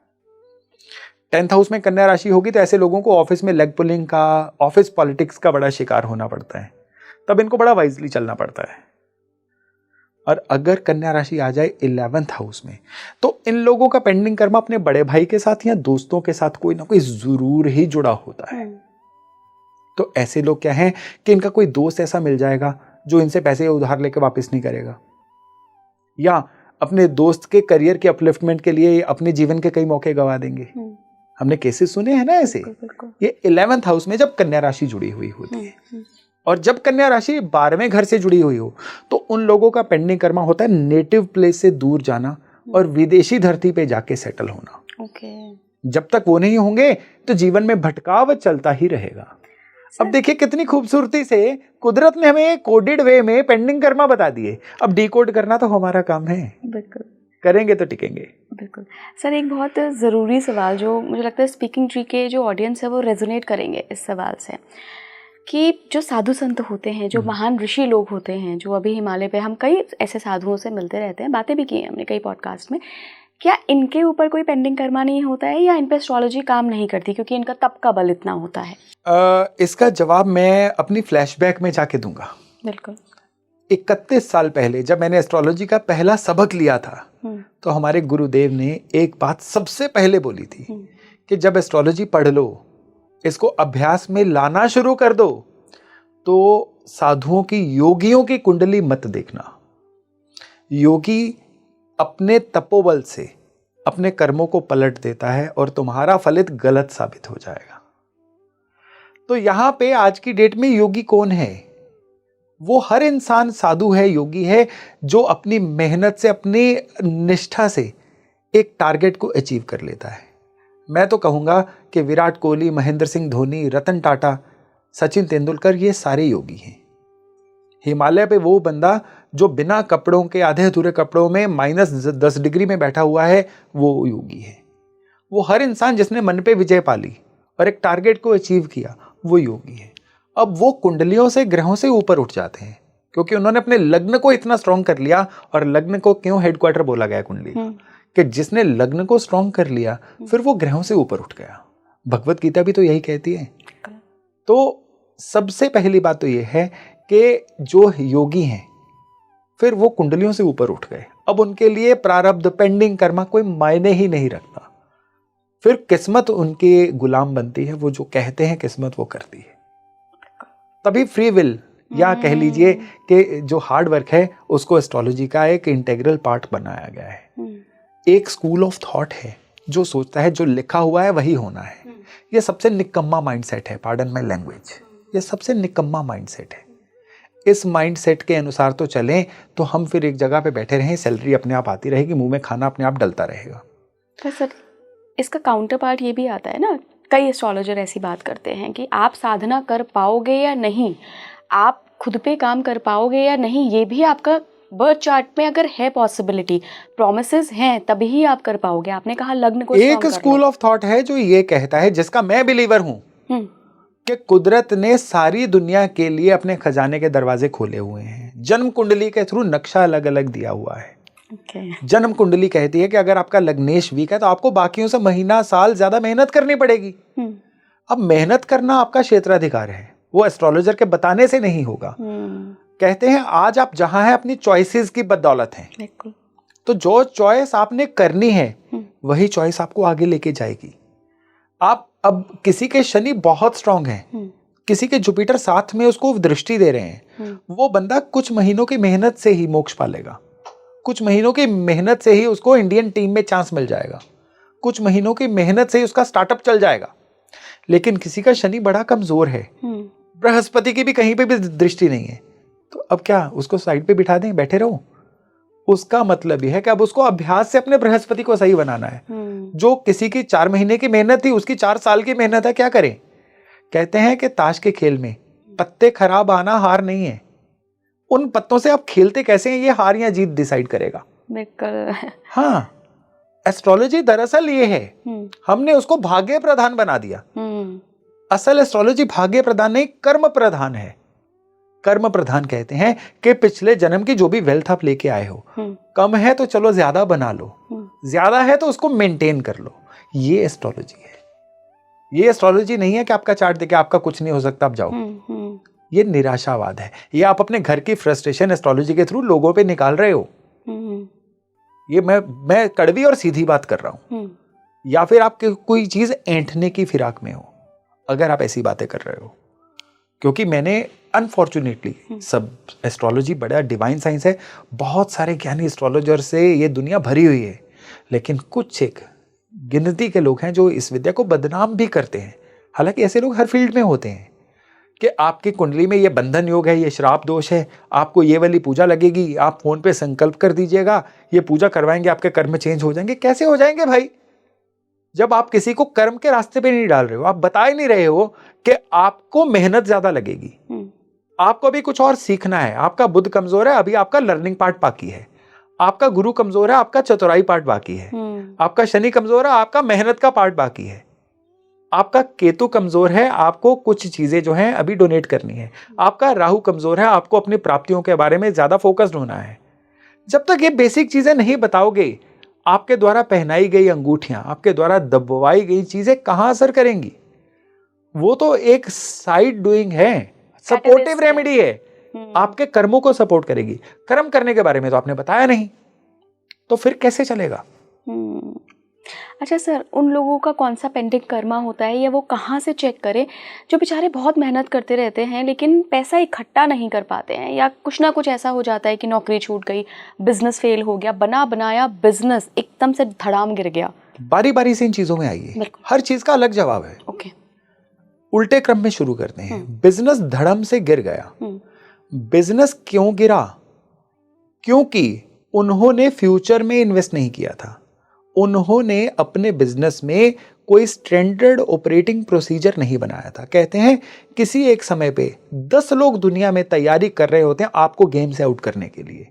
10th हाउस में कन्या राशि होगी तो ऐसे लोगों को ऑफिस में लेग पुलिंग का, ऑफिस पॉलिटिक्स का बड़ा शिकार होना पड़ता है, तब इनको बड़ा वाइजली चलना पड़ता है। और अगर कन्या राशि आ जाए 11th हाउस में तो इन लोगों का पेंडिंग कर्मा अपने बड़े भाई के साथ या दोस्तों के साथ कोई ना कोई जरूर ही जुड़ा होता है। तो ऐसे लोग क्या हैं कि इनका कोई दोस्त ऐसा मिल जाएगा जो इनसे पैसे उधार लेके वापस नहीं करेगा, या अपने दोस्त के करियर के अपलिफ्टमेंट के लिए अपने जीवन के कई मौके गवा देंगे। हमने केसेस सुने हैं ना ऐसे। ये 11th हाउस में जब कन्या राशि जुड़ी हुई होती है, और जब कन्या राशि 12वें घर से जुड़ी हुई हो तो उन लोगों का पेंडिंग कर्मा होता है नेटिव प्लेस से दूर जाना और विदेशी धरती पे जाके सेटल होना। जब तक वो नहीं होंगे तो जीवन में भटकाव चलता ही रहेगा। अब देखिए कितनी खूबसूरती से कुदरत ने हमें कोडेड वे में पेंडिंग कर्मा बता दिए। अब डिकोड करना तो हमारा काम है। बिल्कुल, करेंगे तो टिकेंगे। बिल्कुल सर, एक बहुत ज़रूरी सवाल जो मुझे लगता है स्पीकिंग ट्री के जो ऑडियंस है वो रेजोनेट करेंगे इस सवाल से, कि जो साधु संत होते हैं, जो महान ऋषि लोग होते हैं, जो अभी हिमालय पे हम कई ऐसे साधुओं से मिलते रहते हैं, बातें भी की हैं हमने कई पॉडकास्ट में, क्या इनके ऊपर कोई पेंडिंग कर्मा नहीं होता है या इन पे एस्ट्रोलॉजी काम नहीं करती क्योंकि इनका तप का बल इतना होता है? इसका जवाब मैं अपनी फ्लैशबैक में जाके दूंगा। बिल्कुल। 31 साल पहले जब मैंने एस्ट्रोलॉजी का पहला सबक लिया था तो हमारे गुरुदेव ने एक बात सबसे पहले बोली थी कि जब एस्ट्रोलॉजी पढ़ लो, इसको अभ्यास में लाना शुरू कर दो, तो साधुओं की, योगियों की कुंडली मत देखना। योगी अपने तपोबल से अपने कर्मों को पलट देता है और तुम्हारा फलित गलत साबित हो जाएगा। तो यहां पे आज की डेट में योगी कौन है? वो हर इंसान साधु है, योगी है, जो अपनी मेहनत से, अपनी निष्ठा से एक टारगेट को अचीव कर लेता है। मैं तो कहूँगा कि विराट कोहली, महेंद्र सिंह धोनी, रतन टाटा, सचिन तेंदुलकर, ये सारे योगी हैं। हिमालय पे वो बंदा जो बिना कपड़ों के, आधे अधूरे कपड़ों में -10 डिग्री में बैठा हुआ है, वो योगी है। वो हर इंसान जिसने मन पे विजय पाली और एक टारगेट को अचीव किया, वो योगी है। अब वो कुंडलियों से, ग्रहों से ऊपर उठ जाते हैं, क्योंकि उन्होंने अपने लग्न को इतना स्ट्रांग कर लिया। और लग्न को क्यों हेडक्वार्टर बोला गया कुंडली का? कि जिसने लग्न को स्ट्रांग कर लिया, फिर वो ग्रहों से ऊपर उठ गया। भगवत गीता भी तो यही कहती है। तो सबसे पहली बात तो ये है कि जो योगी हैं, फिर वो कुंडलियों से ऊपर उठ गए। अब उनके लिए प्रारब्ध, पेंडिंग कर्मा कोई मायने ही नहीं रखता। फिर किस्मत उनके गुलाम बनती है। वो जो कहते हैं किस्मत वो करती है। तभी फ्री विल, या कह लीजिए कि जो हार्ड वर्क है, उसको एस्ट्रोलॉजी का एक इंटीग्रल पार्ट बनाया गया है। एक स्कूल ऑफ थॉट है जो सोचता है जो लिखा हुआ है वही होना है। ये सबसे निकम्मा माइंडसेट है, पार्डन माय लैंग्वेज, ये सबसे निकम्मा माइंडसेट है। इस माइंडसेट के अनुसार तो चलें तो हम फिर एक जगह पे बैठे रहें, सैलरी अपने आप आती रहेगी, मुंह में खाना अपने आप डलता रहेगा। तो सर, इसका काउंटर पार्ट ये भी आता है ना, कई एस्ट्रोलॉजर ऐसी बात करते हैं कि आप साधना कर पाओगे या नहीं, आप खुद पे काम कर पाओगे या नहीं, ये भी आपका बर्थ चार्ट में अगर है पॉसिबिलिटी, प्रोमिसेस हैं, तभी ही आप कर पाओगे। आपने कहा लग्न को एक स्कूल ऑफ थॉट है जो ये कहता है, जिसका मैं बिलीवर हूं, कि कुदरत ने सारी दुनिया के लिए अपने खजाने के दरवाजे खोले हुए हैं। जन्म कुंडली के थ्रू नक्शा अलग अलग दिया हुआ है। जन्म कुंडली कहती है कि अगर आपका लग्नेश वीक है तो आपको बाकियों से महीना, साल ज्यादा मेहनत करनी पड़ेगी। अब मेहनत करना आपका क्षेत्राधिकार है, वो एस्ट्रोलॉजर के बताने से नहीं होगा। कहते हैं आज आप जहां हैं अपनी चॉइसेस की बदौलत हैं। तो जो चॉइस आपने करनी है वही चॉइस आपको आगे लेके जाएगी। आप अब किसी के शनि बहुत स्ट्रांग हैं, किसी के जुपिटर साथ में उसको दृष्टि दे रहे हैं, वो बंदा कुछ महीनों की मेहनत से ही मोक्ष पालेगा, कुछ महीनों की मेहनत से ही उसको इंडियन टीम में चांस मिल जाएगा, कुछ महीनों की मेहनत से ही उसका स्टार्टअप चल जाएगा। लेकिन किसी का शनि बड़ा कमजोर है, बृहस्पति की भी कहीं पे भी दृष्टि नहीं है, तो अब क्या उसको साइड पे बिठा दें, बैठे रहो? उसका मतलब यह है कि अब उसको अभ्यास से अपने बृहस्पति को सही बनाना है। जो किसी की 4 महीने की मेहनत थी, उसकी 4 साल की मेहनत है, क्या करें? कहते हैं कि ताश के खेल में पत्ते खराब आना हार नहीं है, उन पत्तों से आप खेलते कैसे हैं ये हार या जीत डिसाइड करेगा। हाँ, एस्ट्रोलॉजी दरअसल ये है, हमने उसको भाग्य प्रधान बना दिया। असल एस्ट्रोलॉजी भाग्य प्रधान नहीं, कर्म प्रधान है। कर्म प्रधान कहते हैं कि पिछले जन्म की जो भी वेल्थ आप लेके आए हो, कम है तो चलो ज्यादा बना लो, ज्यादा है तो उसको मेंटेन कर लो। ये एस्ट्रोलॉजी है। ये एस्ट्रोलॉजी नहीं है कि आपका चार्ट देके आपका कुछ नहीं हो सकता आप जाओ। ये निराशावाद है। ये आप अपने घर की फ्रस्ट्रेशन एस्ट्रोलॉजी के थ्रू लोगों पे निकाल रहे हो। ये मैं कड़वी और सीधी बात कर रहा हूं। या फिर आप कोई चीज ऐंठने की फिराक में हो अगर आप ऐसी बातें कर रहे हो। क्योंकि मैंने अनफॉर्चुनेटली, सब एस्ट्रोलॉजी बड़ा डिवाइन साइंस है, बहुत सारे ज्ञानी एस्ट्रोलॉजर से ये दुनिया भरी हुई है, लेकिन कुछ एक गिनती के लोग हैं जो इस विद्या को बदनाम भी करते हैं। हालांकि ऐसे लोग हर फील्ड में होते हैं कि आपकी कुंडली में ये बंधन योग है, ये श्राप दोष है, आपको ये वाली पूजा लगेगी, आप फोन पे संकल्प कर दीजिएगा, ये पूजा करवाएंगे आपके कर्म चेंज हो जाएंगे। कैसे हो जाएंगे भाई, जब आप किसी को कर्म के रास्ते पे नहीं डाल रहे हो? आप बता ही नहीं रहे हो कि आपको मेहनत ज्यादा लगेगी, आपको भी कुछ और सीखना है। आपका बुद्ध कमजोर है, अभी आपका लर्निंग पार्ट बाकी है। आपका गुरु कमजोर है, आपका चतुराई पार्ट बाकी है। आपका शनि कमजोर है, आपका मेहनत का पार्ट बाकी है। आपका केतु कमजोर है, आपको कुछ चीजें जो हैं अभी डोनेट करनी है। आपका राहु कमजोर है, आपको अपनी प्राप्तियों के बारे में ज्यादा फोकस्ड होना है। जब तक ये बेसिक चीजें नहीं बताओगे, आपके द्वारा पहनाई गई अंगूठियां, आपके द्वारा दबवाई गई चीजें कहां असर करेंगी? वो तो एक साइड डूइंग है, सपोर्टिव रेमेडी है, आपके कर्मों को सपोर्ट करेगी। कर्म करने के बारे में तो आपने बताया नहीं, तो फिर कैसे चलेगा? अच्छा सर, उन लोगों का कौन सा पेंडिंग कर्मा होता है, या वो कहाँ से चेक करें जो बेचारे बहुत मेहनत करते रहते हैं लेकिन पैसा इकट्ठा नहीं कर पाते हैं, या कुछ ना कुछ ऐसा हो जाता है कि नौकरी छूट गई, बिजनेस फेल हो गया, बना बनाया बिजनेस एकदम से धड़ाम गिर गया? बारी बारी से इन चीजों में आइए, हर चीज का अलग जवाब है। ओके, उल्टे क्रम में शुरू करते हैं। बिजनेस धड़म से गिर गया, बिजनेस क्यों गिरा? क्योंकि उन्होंने फ्यूचर में इन्वेस्ट नहीं किया था। उन्होंने अपने बिजनेस में कोई स्टैंडर्ड ऑपरेटिंग प्रोसीजर नहीं बनाया था। कहते हैं किसी एक समय पे 10 लोग दुनिया में तैयारी कर रहे होते हैं आपको गेम से आउट करने के लिए।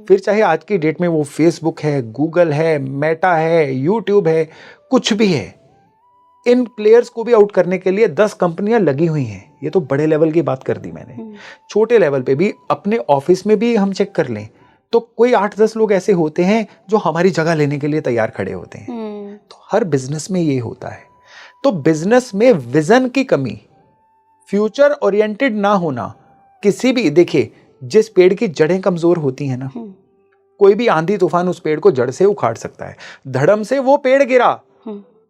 फिर चाहे आज की डेट में वो फेसबुक है, गूगल है, मेटा है, यूट्यूब है, कुछ भी है, इन प्लेयर्स को भी आउट करने के लिए 10 कंपनियां लगी हुई हैं। ये तो बड़े लेवल की बात कर दी मैंने। छोटे लेवल पे भी अपने ऑफिस में भी हम चेक कर लें तो कोई 8-10 लोग ऐसे होते हैं जो हमारी जगह लेने के लिए तैयार खड़े होते हैं। तो हर बिजनेस में ये होता है। तो बिजनेस में विजन की कमी, फ्यूचर ओरिएंटेड ना होना, किसी भी, देखिए जिस पेड़ की जड़ें कमजोर होती हैं ना, कोई भी आंधी तूफान उस पेड़ को जड़ से उखाड़ सकता है। धड़म से वो पेड़ गिरा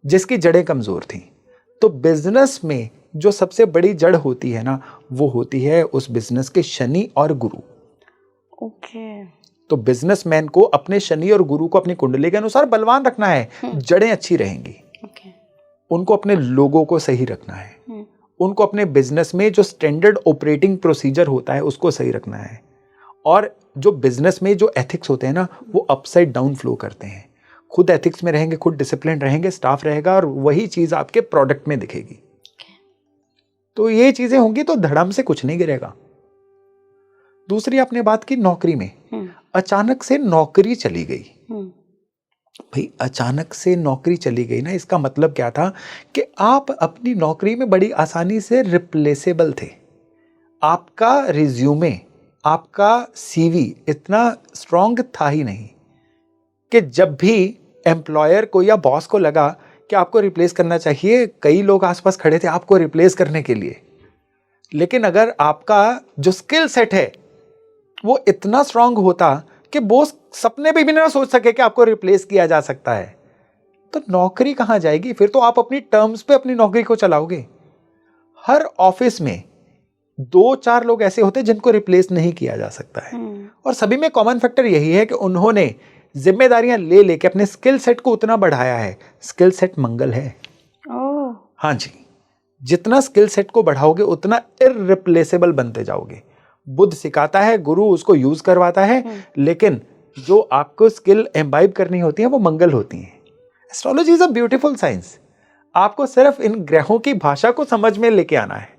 जिसकी जड़ें कमजोर थी। तो बिजनेस में जो सबसे बड़ी जड़ होती है ना, वो होती है उस बिजनेस के शनि और गुरु। तो बिजनेसमैन को अपने शनि और गुरु को अपनी कुंडली के अनुसार बलवान रखना है, जड़ें अच्छी रहेंगी। उनको अपने लोगों को सही रखना है, उनको अपने बिजनेस में जो स्टैंडर्ड ऑपरेटिंग प्रोसीजर होता है उसको सही रखना है। और जो बिजनेस में जो एथिक्स होते हैं ना, वो अपसाइड डाउन फ्लो करते हैं। खुद एथिक्स में रहेंगे, खुद डिसिप्लिन रहेंगे, स्टाफ रहेगा, और वही चीज आपके प्रोडक्ट में दिखेगी। तो ये चीजें होंगी तो धड़म से कुछ नहीं गिरेगा। दूसरी आपने बात की नौकरी में, अचानक से नौकरी चली गई। भाई अचानक से नौकरी चली गई ना, इसका मतलब क्या था कि आप अपनी नौकरी में बड़ी आसानी से रिप्लेसेबल थे। आपका रिज्यूमे, आपका सीवी इतना स्ट्रॉन्ग था ही नहीं कि जब भी एम्प्लॉयर को या बॉस को लगा कि आपको रिप्लेस करना चाहिए, कई लोग आसपास खड़े थे आपको रिप्लेस करने के लिए। लेकिन अगर आपका जो स्किल सेट है वो इतना स्ट्रांग होता कि बॉस सपने भी ना सोच सके कि आपको रिप्लेस किया जा सकता है, तो नौकरी कहां जाएगी? फिर तो आप अपनी टर्म्स पे अपनी नौकरी को चलाओगे। हर ऑफिस में 2-4 लोग ऐसे होते हैं जिनको रिप्लेस नहीं किया जा सकता है, और सभी में कॉमन फैक्टर यही है कि उन्होंने जिम्मेदारियां ले लेके अपने स्किल सेट को उतना बढ़ाया है। स्किल सेट मंगल है। हाँ जी, जितना स्किल सेट को बढ़ाओगे उतना इररिप्लेसेबल बनते जाओगे। बुद्ध सिखाता है, गुरु उसको यूज करवाता है, लेकिन जो आपको स्किल एम्बाइब करनी होती है वो मंगल होती है। Astrology is a beautiful science. आपको सिर्फ इन ग्रहों की भाषा को समझ में लेके आना है,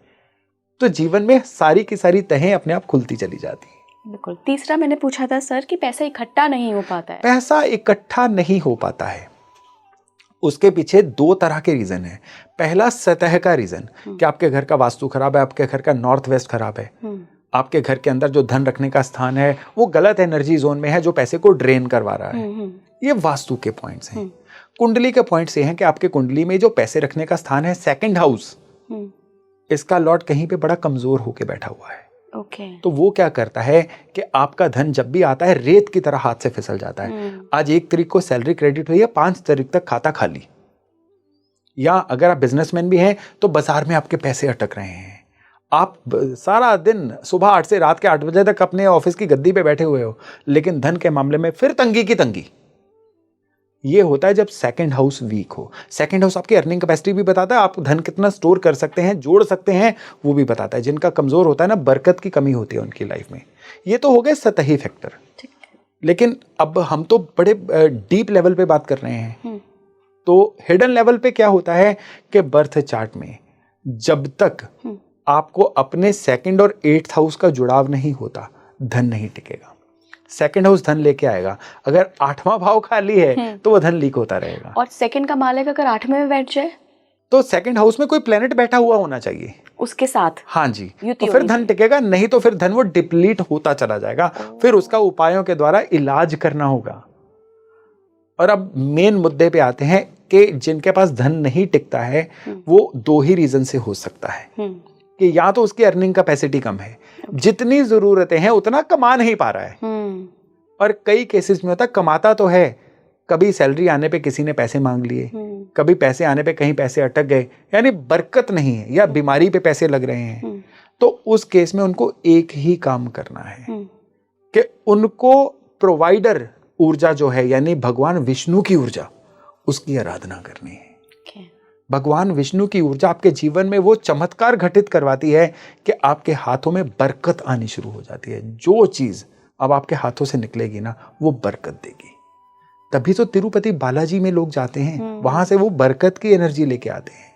तो जीवन में सारी की सारी तहें अपने आप खुलती चली जाती है। बिल्कुल। तीसरा मैंने पूछा था सर कि पैसा इकट्ठा नहीं हो पाता है। पैसा इकट्ठा नहीं हो पाता है, उसके पीछे 2 तरह के रीजन है। पहला सतह का रीजन कि आपके घर का वास्तु खराब है, आपके घर का नॉर्थ वेस्ट खराब है, आपके घर के अंदर जो धन रखने का स्थान है वो गलत एनर्जी जोन में है जो पैसे को ड्रेन करवा रहा है। ये वास्तु के पॉइंट्स हैं। कुंडली के पॉइंट्स ये हैं कि आपके कुंडली में जो पैसे रखने का स्थान है, सेकंड हाउस, इसका लॉर्ड कहीं पे बड़ा कमजोर होके बैठा हुआ है। तो वो क्या करता है कि आपका धन जब भी आता है रेत की तरह हाथ से फिसल जाता है। आज 1 तारीख को सैलरी क्रेडिट हुई है, 5 तारीख तक खाता खाली। या अगर आप बिजनेसमैन भी हैं तो बाजार में आपके पैसे अटक रहे हैं। आप सारा दिन सुबह 8 से रात के 8 बजे तक अपने ऑफिस की गद्दी पे बैठे हुए हो, लेकिन धन के मामले में फिर तंगी की तंगी। ये होता है जब सेकंड हाउस वीक हो। सेकंड हाउस आपकी अर्निंग कैपेसिटी भी बताता है, आप धन कितना स्टोर कर सकते हैं, जोड़ सकते हैं, वो भी बताता है। जिनका कमजोर होता है ना, बरकत की कमी होती है उनकी लाइफ में। ये तो हो गए सतही फैक्टर। लेकिन अब हम तो बड़े डीप लेवल पे बात कर रहे हैं। तो हिडन लेवल पे क्या होता है कि बर्थ चार्ट में जब तक आपको अपने सेकंड और 8th हाउस का जुड़ाव नहीं होता, धन नहीं टिकेगा। सेकंड हाउस धन लेके आएगा, अगर 8वां भाव खाली है तो वो धन लीक होता रहेगा। और सेकंड का मालिक अगर 8वें में बैठ जाए तो सेकंड हाउस में कोई प्लेनेट बैठा हुआ होना चाहिए उसके साथ। हाँ जी, तो फिर धन टिकेगा, नहीं तो फिर धन वो डिप्लीट होता चला जाएगा। फिर उसका उपायों के द्वारा इलाज करना होगा। और अब मेन मुद्दे पे आते हैं कि जिनके पास धन नहीं टिकता है वो 2 ही रीजन से हो सकता है कि या तो उसकी अर्निंग कैपेसिटी कम है, जितनी जरूरतें हैं उतना कमा नहीं पा रहा है, और कई केसेस में होता कमाता तो है, कभी सैलरी आने पे किसी ने पैसे मांग लिए, कभी पैसे आने पे कहीं पैसे अटक गए, यानी बरकत नहीं है, या बीमारी पे पैसे लग रहे हैं। तो उस केस में उनको एक ही काम करना है कि उनको प्रोवाइडर ऊर्जा जो है, यानी भगवान विष्णु की ऊर्जा, उसकी आराधना करनी है। भगवान विष्णु की ऊर्जा आपके जीवन में वो चमत्कार घटित करवाती है कि आपके हाथों में बरकत आनी शुरू हो जाती है। जो चीज अब आपके हाथों से निकलेगी ना, वो बरकत देगी। तभी तो तिरुपति बालाजी में लोग जाते हैं, वहां से वो बरकत की एनर्जी लेके आते हैं।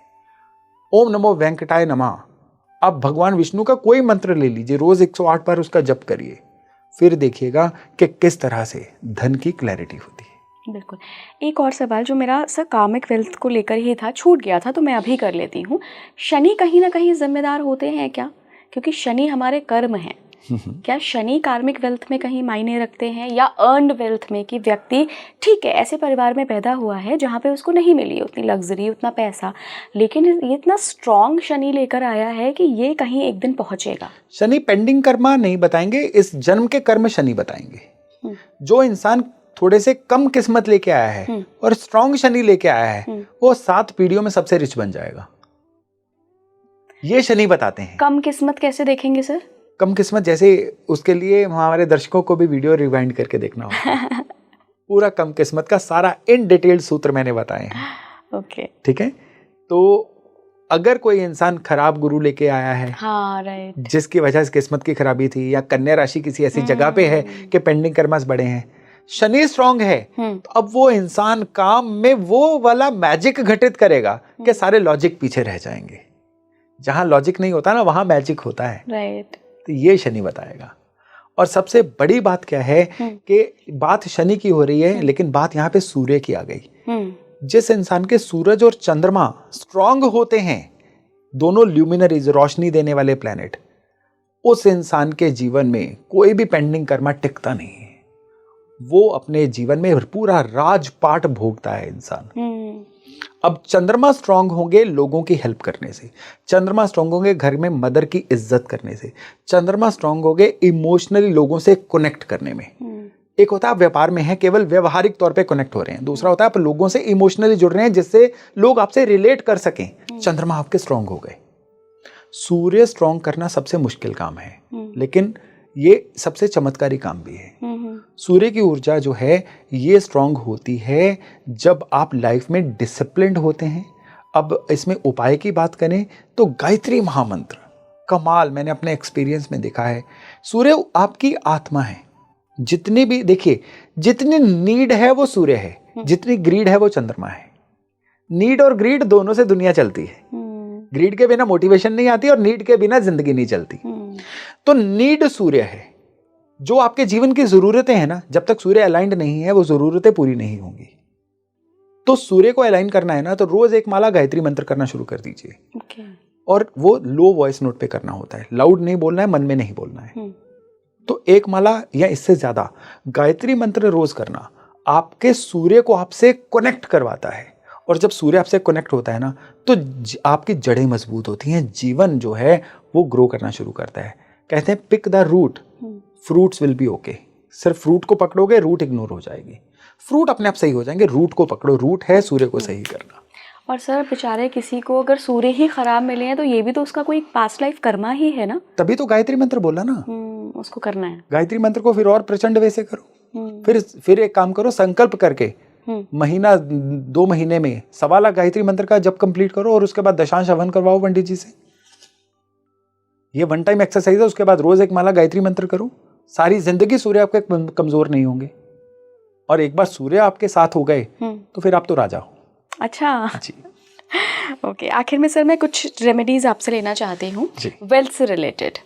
ओम नमो वेंकटाय नमः। अब भगवान विष्णु का कोई मंत्र ले लीजिए, रोज 108 बार उसका जप करिए, फिर देखिएगा कि किस तरह से धन की क्लैरिटी होती है। बिल्कुल। एक और सवाल जो मेरा सर कार्मिक वेल्थ को लेकर ही था, छूट गया था, तो मैं अभी कर लेती हूँ। शनि कहीं ना कहीं जिम्मेदार होते हैं क्या? क्योंकि शनि हमारे कर्म हैं। क्या शनि कार्मिक वेल्थ में कहीं मायने रखते हैं, या अर्नड वेल्थ में कि व्यक्ति ठीक है ऐसे परिवार में पैदा हुआ है जहाँ पे उसको नहीं मिली उतनी लग्जरी, उतना पैसा, लेकिन ये इतना स्ट्रॉन्ग शनि लेकर आया है कि ये कहीं एक दिन पहुंचेगा। शनि पेंडिंग कर्मा नहीं बताएंगे, इस जन्म के कर्म शनि बताएंगे। जो इंसान थोड़े से कम किस्मत लेके आया है और स्ट्रॉन्ग शनि लेके आया है, वो 7 पीढ़ियों में सबसे रिच बन जाएगा। ये शनि बताते हैं। कम किस्मत कैसे देखेंगे सर? कम किस्मत जैसे, उसके लिए हमारे दर्शकों को भी वीडियो रिवाइंड करके देखना होगा। पूरा कम किस्मत का सारा इन डिटेल सूत्र मैंने बताए हैं। ओके, ठीक है। तो अगर कोई इंसान खराब गुरु लेके आया है, हाँ राइट, जिसकी वजह से किस्मत की खराबी थी, या कन्या राशि किसी ऐसी जगह पे है कि पेंडिंग कर्मास बड़े हैं, शनि स्ट्रॉन्ग है, तो अब वो इंसान काम में वो वाला मैजिक घटित करेगा कि सारे लॉजिक पीछे रह जाएंगे। जहां लॉजिक नहीं होता ना, वहां मैजिक होता है। राइट। तो ये शनि बताएगा। और सबसे बड़ी बात क्या है कि बात शनि की हो रही है, लेकिन बात यहाँ पे सूर्य की आ गई। जिस इंसान के सूरज और चंद्रमा स्ट्रांग होते हैं, दोनों ल्यूमिनरीज, रोशनी देने वाले प्लैनेट, उस इंसान के जीवन में कोई भी पेंडिंग कर्मा टिकता नहीं है। वो अपने जीवन में पूरा राजपाट भोगता है इंसान। अब चंद्रमा स्ट्रांग होंगे लोगों की हेल्प करने से, चंद्रमा स्ट्रांग होंगे घर में मदर की इज्जत करने से, चंद्रमा स्ट्रांग होंगे इमोशनली लोगों से कनेक्ट करने में। एक होता है आप व्यापार में है, केवल व्यवहारिक तौर पे कनेक्ट हो रहे हैं, दूसरा होता है आप लोगों से इमोशनली जुड़ रहे हैं जिससे लोग आपसे रिलेट कर सकें। चंद्रमा आपके स्ट्रांग हो गए। सूर्य स्ट्रांग करना सबसे मुश्किल काम है, लेकिन ये सबसे चमत्कारी काम भी है। सूर्य की ऊर्जा जो है ये स्ट्रांग होती है जब आप लाइफ में डिसिप्लिन्ड होते हैं। अब इसमें उपाय की बात करें तो गायत्री महामंत्र कमाल, मैंने अपने एक्सपीरियंस में देखा है। सूर्य आपकी आत्मा है। जितनी भी देखिए, जितनी नीड है वो सूर्य है, जितनी ग्रीड है वो चंद्रमा है। नीड और ग्रीड दोनों से दुनिया चलती है। ग्रीड के बिना मोटिवेशन नहीं आती और नीड के बिना जिंदगी नहीं चलती। तो नीड सूर्य है। जो आपके जीवन की जरूरतें हैं ना, जब तक सूर्य अलाइंड नहीं है वो जरूरतें पूरी नहीं होंगी। तो सूर्य को अलाइन करना है ना, तो रोज एक माला गायत्री मंत्र करना शुरू कर दीजिए। और वो लो वॉइस नोट पे करना होता है, लाउड नहीं बोलना है, मन में नहीं बोलना है। तो एक माला या इससे ज्यादा गायत्री मंत्र रोज करना आपके सूर्य को आपसे कनेक्ट करवाता है। और जब सूर्य आपसे कनेक्ट होता है ना, तो आपकी जड़ें मजबूत होती हैं, जीवन जो है वो ग्रो करना शुरू करता है। कहते हैं pick the root, fruits will be okay. सिर्फ फ्रूट को पकड़ोगे, रूट इग्नोर हो जाएगी। फ्रूट अपने आप सही हो जाएंगे, रूट को पकड़ो। रूट है सूर्य को सही करना। और सर बेचारे किसी को अगर सूर्य ही खराब मिले हैं तो ये भी तो उसका कोई पास्ट लाइफ कर्मा ही है ना। तभी तो गायत्री मंत्र बोला ना, उसको करना है। गायत्री मंत्र को फिर और प्रचंड वैसे करो। फिर एक काम करो, संकल्प करके महीना 2 महीने में 1.25 लाख गायत्री मंत्र का जब कंप्लीट करो, और उसके बाद दशांश हवन करवाओ पंडित जी से। ये 1 टाइम एक्सरसाइज है। उसके बाद रोज एक माला गायत्री मंत्र करो। सारी जिंदगी सूर्य आपके कमजोर नहीं होंगे। और एक बार सूर्य आपके साथ हो गए तो फिर आप तो राजा हो। अच्छा जी। ओके, आखिर में सर मैं कुछ रेमेडीज आपसे लेना चाहती हूँ वेल्थ से रिलेटेड।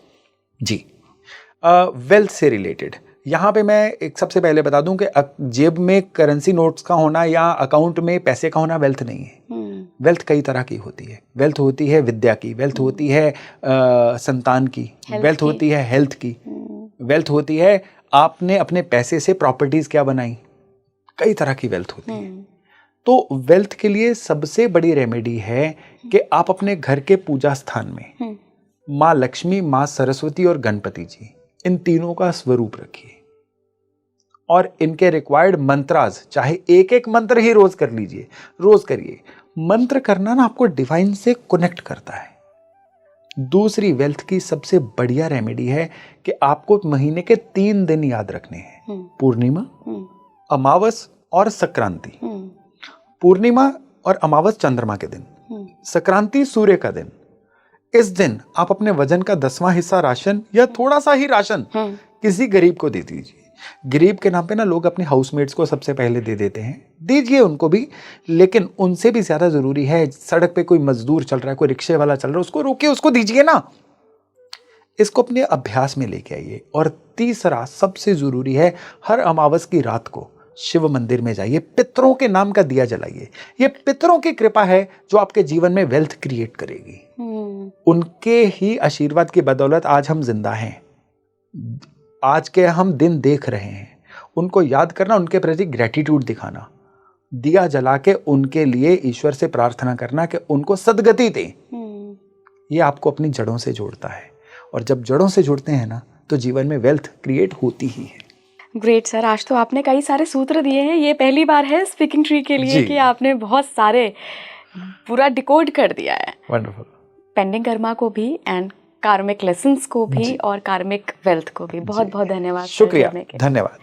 जी, वेल्थ से रिलेटेड यहाँ पे मैं एक सबसे पहले बता दूं कि जेब में करेंसी नोट्स का होना या अकाउंट में पैसे का होना वेल्थ नहीं है। वेल्थ कई तरह की होती है। वेल्थ होती है विद्या की, वेल्थ होती है संतान की, वेल्थ होती है हेल्थ की, वेल्थ होती है आपने अपने पैसे से प्रॉपर्टीज क्या बनाई। कई तरह की वेल्थ होती है। तो वेल्थ के लिए सबसे बड़ी रेमेडी है कि आप अपने घर के पूजा स्थान में माँ लक्ष्मी, माँ सरस्वती और गणपति जी, इन तीनों का स्वरूप रखिए। और इनके रिक्वायर्ड मंत्रास, चाहे एक एक मंत्र ही रोज कर लीजिए, रोज करिए। मंत्र करना ना आपको डिवाइन से कनेक्ट करता है। दूसरी वेल्थ की सबसे बढ़िया रेमेडी है कि आपको महीने के 3 दिन याद रखने हैं, पूर्णिमा, अमावस और संक्रांति। पूर्णिमा और अमावस चंद्रमा के दिन, संक्रांति सूर्य का दिन, इस दिन आप अपने वजन का 10वां हिस्सा राशन या थोड़ा सा ही राशन किसी गरीब को दे दीजिए। गरीब के नाम पे ना लोग अपने हाउसमेट्स को सबसे पहले दे देते हैं, दीजिए उनको भी, लेकिन उनसे भी ज्यादा जरूरी है सड़क पे कोई मजदूर चल रहा है, कोई रिक्शे वाला चल रहा है, उसको रोकिए, उसको दीजिए ना। इसको अपने अभ्यास में लेके आइए। और तीसरा सबसे जरूरी है, हर अमावस की रात को शिव मंदिर में जाइए, पितरों के नाम का दिया जलाइए। ये पितरों की कृपा है जो आपके जीवन में वेल्थ क्रिएट करेगी। उनके ही आशीर्वाद की बदौलत आज हम जिंदा हैं, आज के हम दिन देख रहे हैं। उनको याद करना, उनके प्रति ग्रेटिट्यूड दिखाना, दिया जला के उनके लिए ईश्वर से प्रार्थना करना कि उनको सद्गति दे, ये आपको अपनी जड़ों से जोड़ता है। और जब जड़ों से जुड़ते हैं ना, तो जीवन में वेल्थ क्रिएट होती ही है। ग्रेट सर, आज तो आपने कई सारे सूत्र दिए हैं। ये पहली बार है स्पीकिंग ट्री के लिए कि आपने बहुत सारे पूरा डिकोड कर दिया है। वंडरफुल। पेंडिंग कर्मा को भी एंड कार्मिक लेसन्स को भी और कार्मिक वेल्थ को भी बहुत बहुत धन्यवाद। शुक्रिया, धन्यवाद।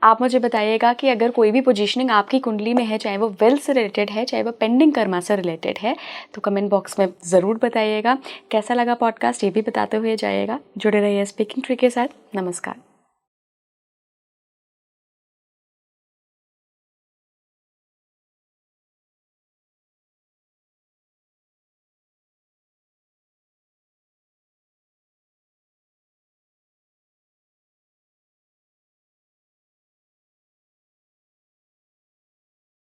आप मुझे बताइएगा कि अगर कोई भी पोजीशनिंग आपकी कुंडली में है, चाहे वो वेल्थ से रिलेटेड है, चाहे वो पेंडिंग कर्मा से रिलेटेड है, तो कमेंट बॉक्स में ज़रूर बताइएगा। कैसा लगा पॉडकास्ट ये भी बताते हुए जाइएगा। जुड़े रहिए स्पीकिंग ट्री के साथ। नमस्कार।